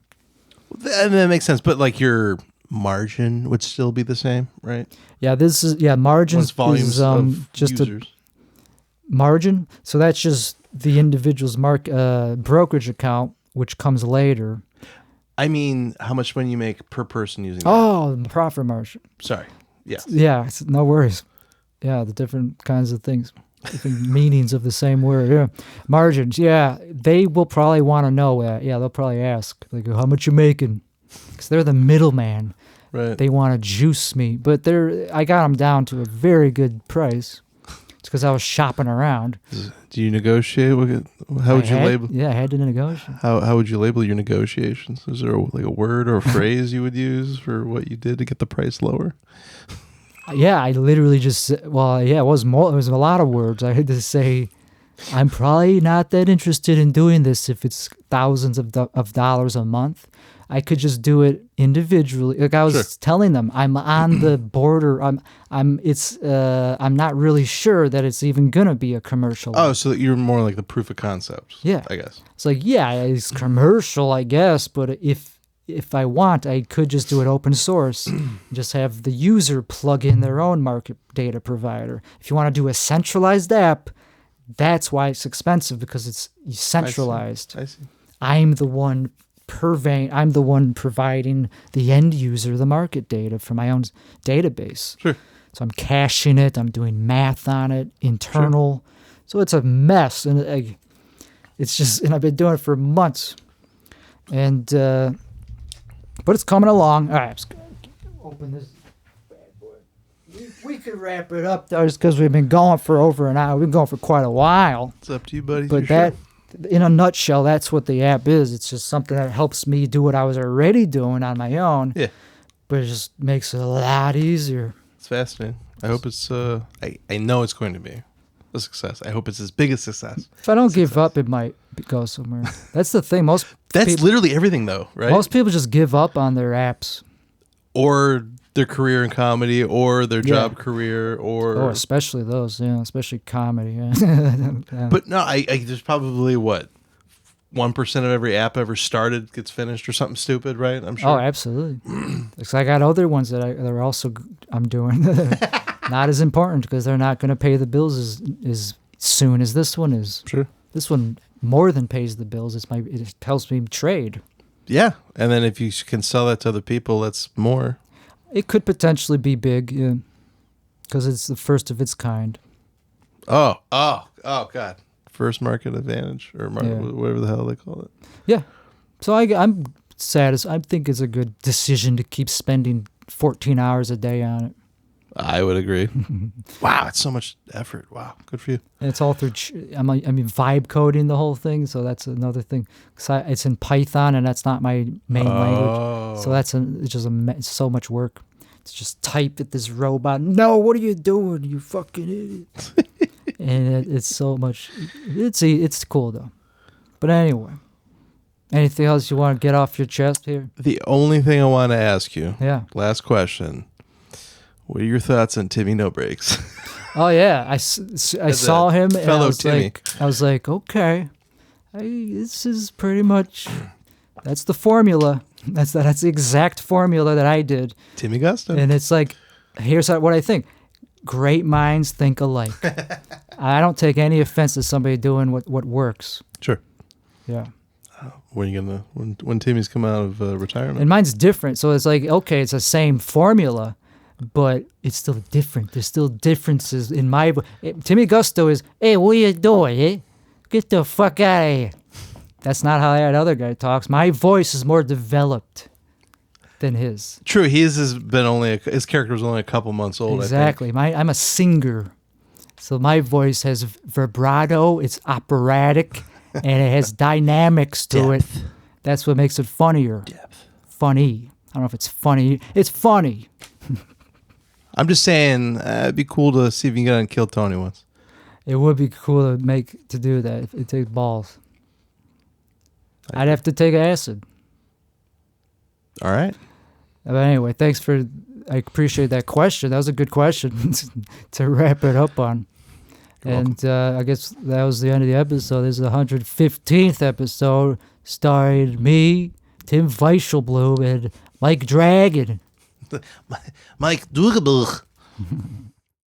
That makes sense. But like your margin would still be the same, right? Yeah, margin is just users. a margin. So that's just the individual's brokerage account, which comes later. I mean, how much money you make per person using that? Oh, the profit margin. Sorry. Yeah. Yeah, no worries. Yeah, the different kinds of things, different meanings of the same word. Yeah, margins. Yeah, they will probably want to know that. Yeah, they'll probably ask, like, how much you making? Because they're the middleman. Right. They want to juice me, but I got them down to a very good price. It's because I was shopping around. Do you negotiate? How would you label? Yeah, I had to negotiate. How would you label your negotiations? Is there like a word or a phrase you would use for what you did to get the price lower? Yeah, I literally just, it was a lot of words. I had to say, I'm probably not that interested in doing this if it's thousands of dollars a month. I could just do it individually. Like I was telling them, I'm on the border. I'm not really sure that it's even gonna be a commercial. Oh, so you're more like the proof of concept. Yeah, I guess. It's like, yeah, it's commercial, I guess, but if I want, I could just do it open source, just have the user plug in their own market data provider. If you want to do a centralized app, that's why it's expensive, because it's centralized. I see. I'm the one providing the end user the market data from my own database. Sure. So I'm caching it. I'm doing math on it, internal. Sure. So it's a mess, and and I've been doing it for months. And but it's coming along. All right, I'm just gonna open this bad boy. We could wrap it up though, just because we've been going for over an hour. We've been going for quite a while. It's up to you, buddy. But in a nutshell, that's what the app is. It's just something that helps me do what I was already doing on my own. Yeah. But it just makes it a lot easier. It's fascinating. I hope it's. I know it's going to be a success. I hope it's as big a success. If I don't give up, it might go somewhere. That's the thing. That's literally everything, though, right? Most people just give up on their apps, or their career in comedy, or their job career, or especially those, especially comedy. Yeah. But no, I there's probably 1% of every app ever started gets finished or something stupid, right? I'm sure. Oh, absolutely. Because I got other ones that I'm doing. Not as important because they're not going to pay the bills as soon as this one is. Sure. This one more than pays the bills. It helps me trade. Yeah, and then if you can sell that to other people, that's more. It could potentially be big, yeah, because it's the first of its kind. Oh, God. First market advantage, or whatever the hell they call it. Yeah. So I'm satisfied. I think it's a good decision to keep spending 14 hours a day on it. I would agree. Wow, it's so much effort. Wow, good for you. And it's all through, vibe coding the whole thing, so that's another thing. It's in Python, and that's not my main language. So it's just it's so much work. It's just type at this robot. No, what are you doing, you fucking idiot? And it's so much. It's cool, though. But anyway, anything else you want to get off your chest here? The only thing I want to ask you, last question. What are your thoughts on Timmy No Breaks? Oh yeah, I saw him, and I was like, okay, this is pretty much that's the formula. That's the exact formula that I did. Timmy Gusto. And it's like, here's what I think: great minds think alike. I don't take any offense to somebody doing what works. Sure. Yeah. When are you gonna when Timmy's come out of retirement? And mine's different, so it's like, okay, it's the same formula. But it's still different. There's still differences in my... Timmy Gusto is, hey, what are you doing, eh? Get the fuck out of here. That's not how that other guy talks. My voice is more developed than his. True, his character was only a couple months old, exactly. I think. I'm a singer. So my voice has vibrato, it's operatic, and it has dynamics to it. That's what makes it funnier. Depth. Funny. I don't know if it's funny. It's funny. I'm just saying, it'd be cool to see if you can get on Kill Tony once. It would be cool to do that. It takes balls. I'd have to take acid. All right. But anyway, I appreciate that question. That was a good question to wrap it up on. And I guess that was the end of the episode. This is the 115th episode, starring me, Tim Weichelblum, and Mike Dragon. Mike Dugebuch.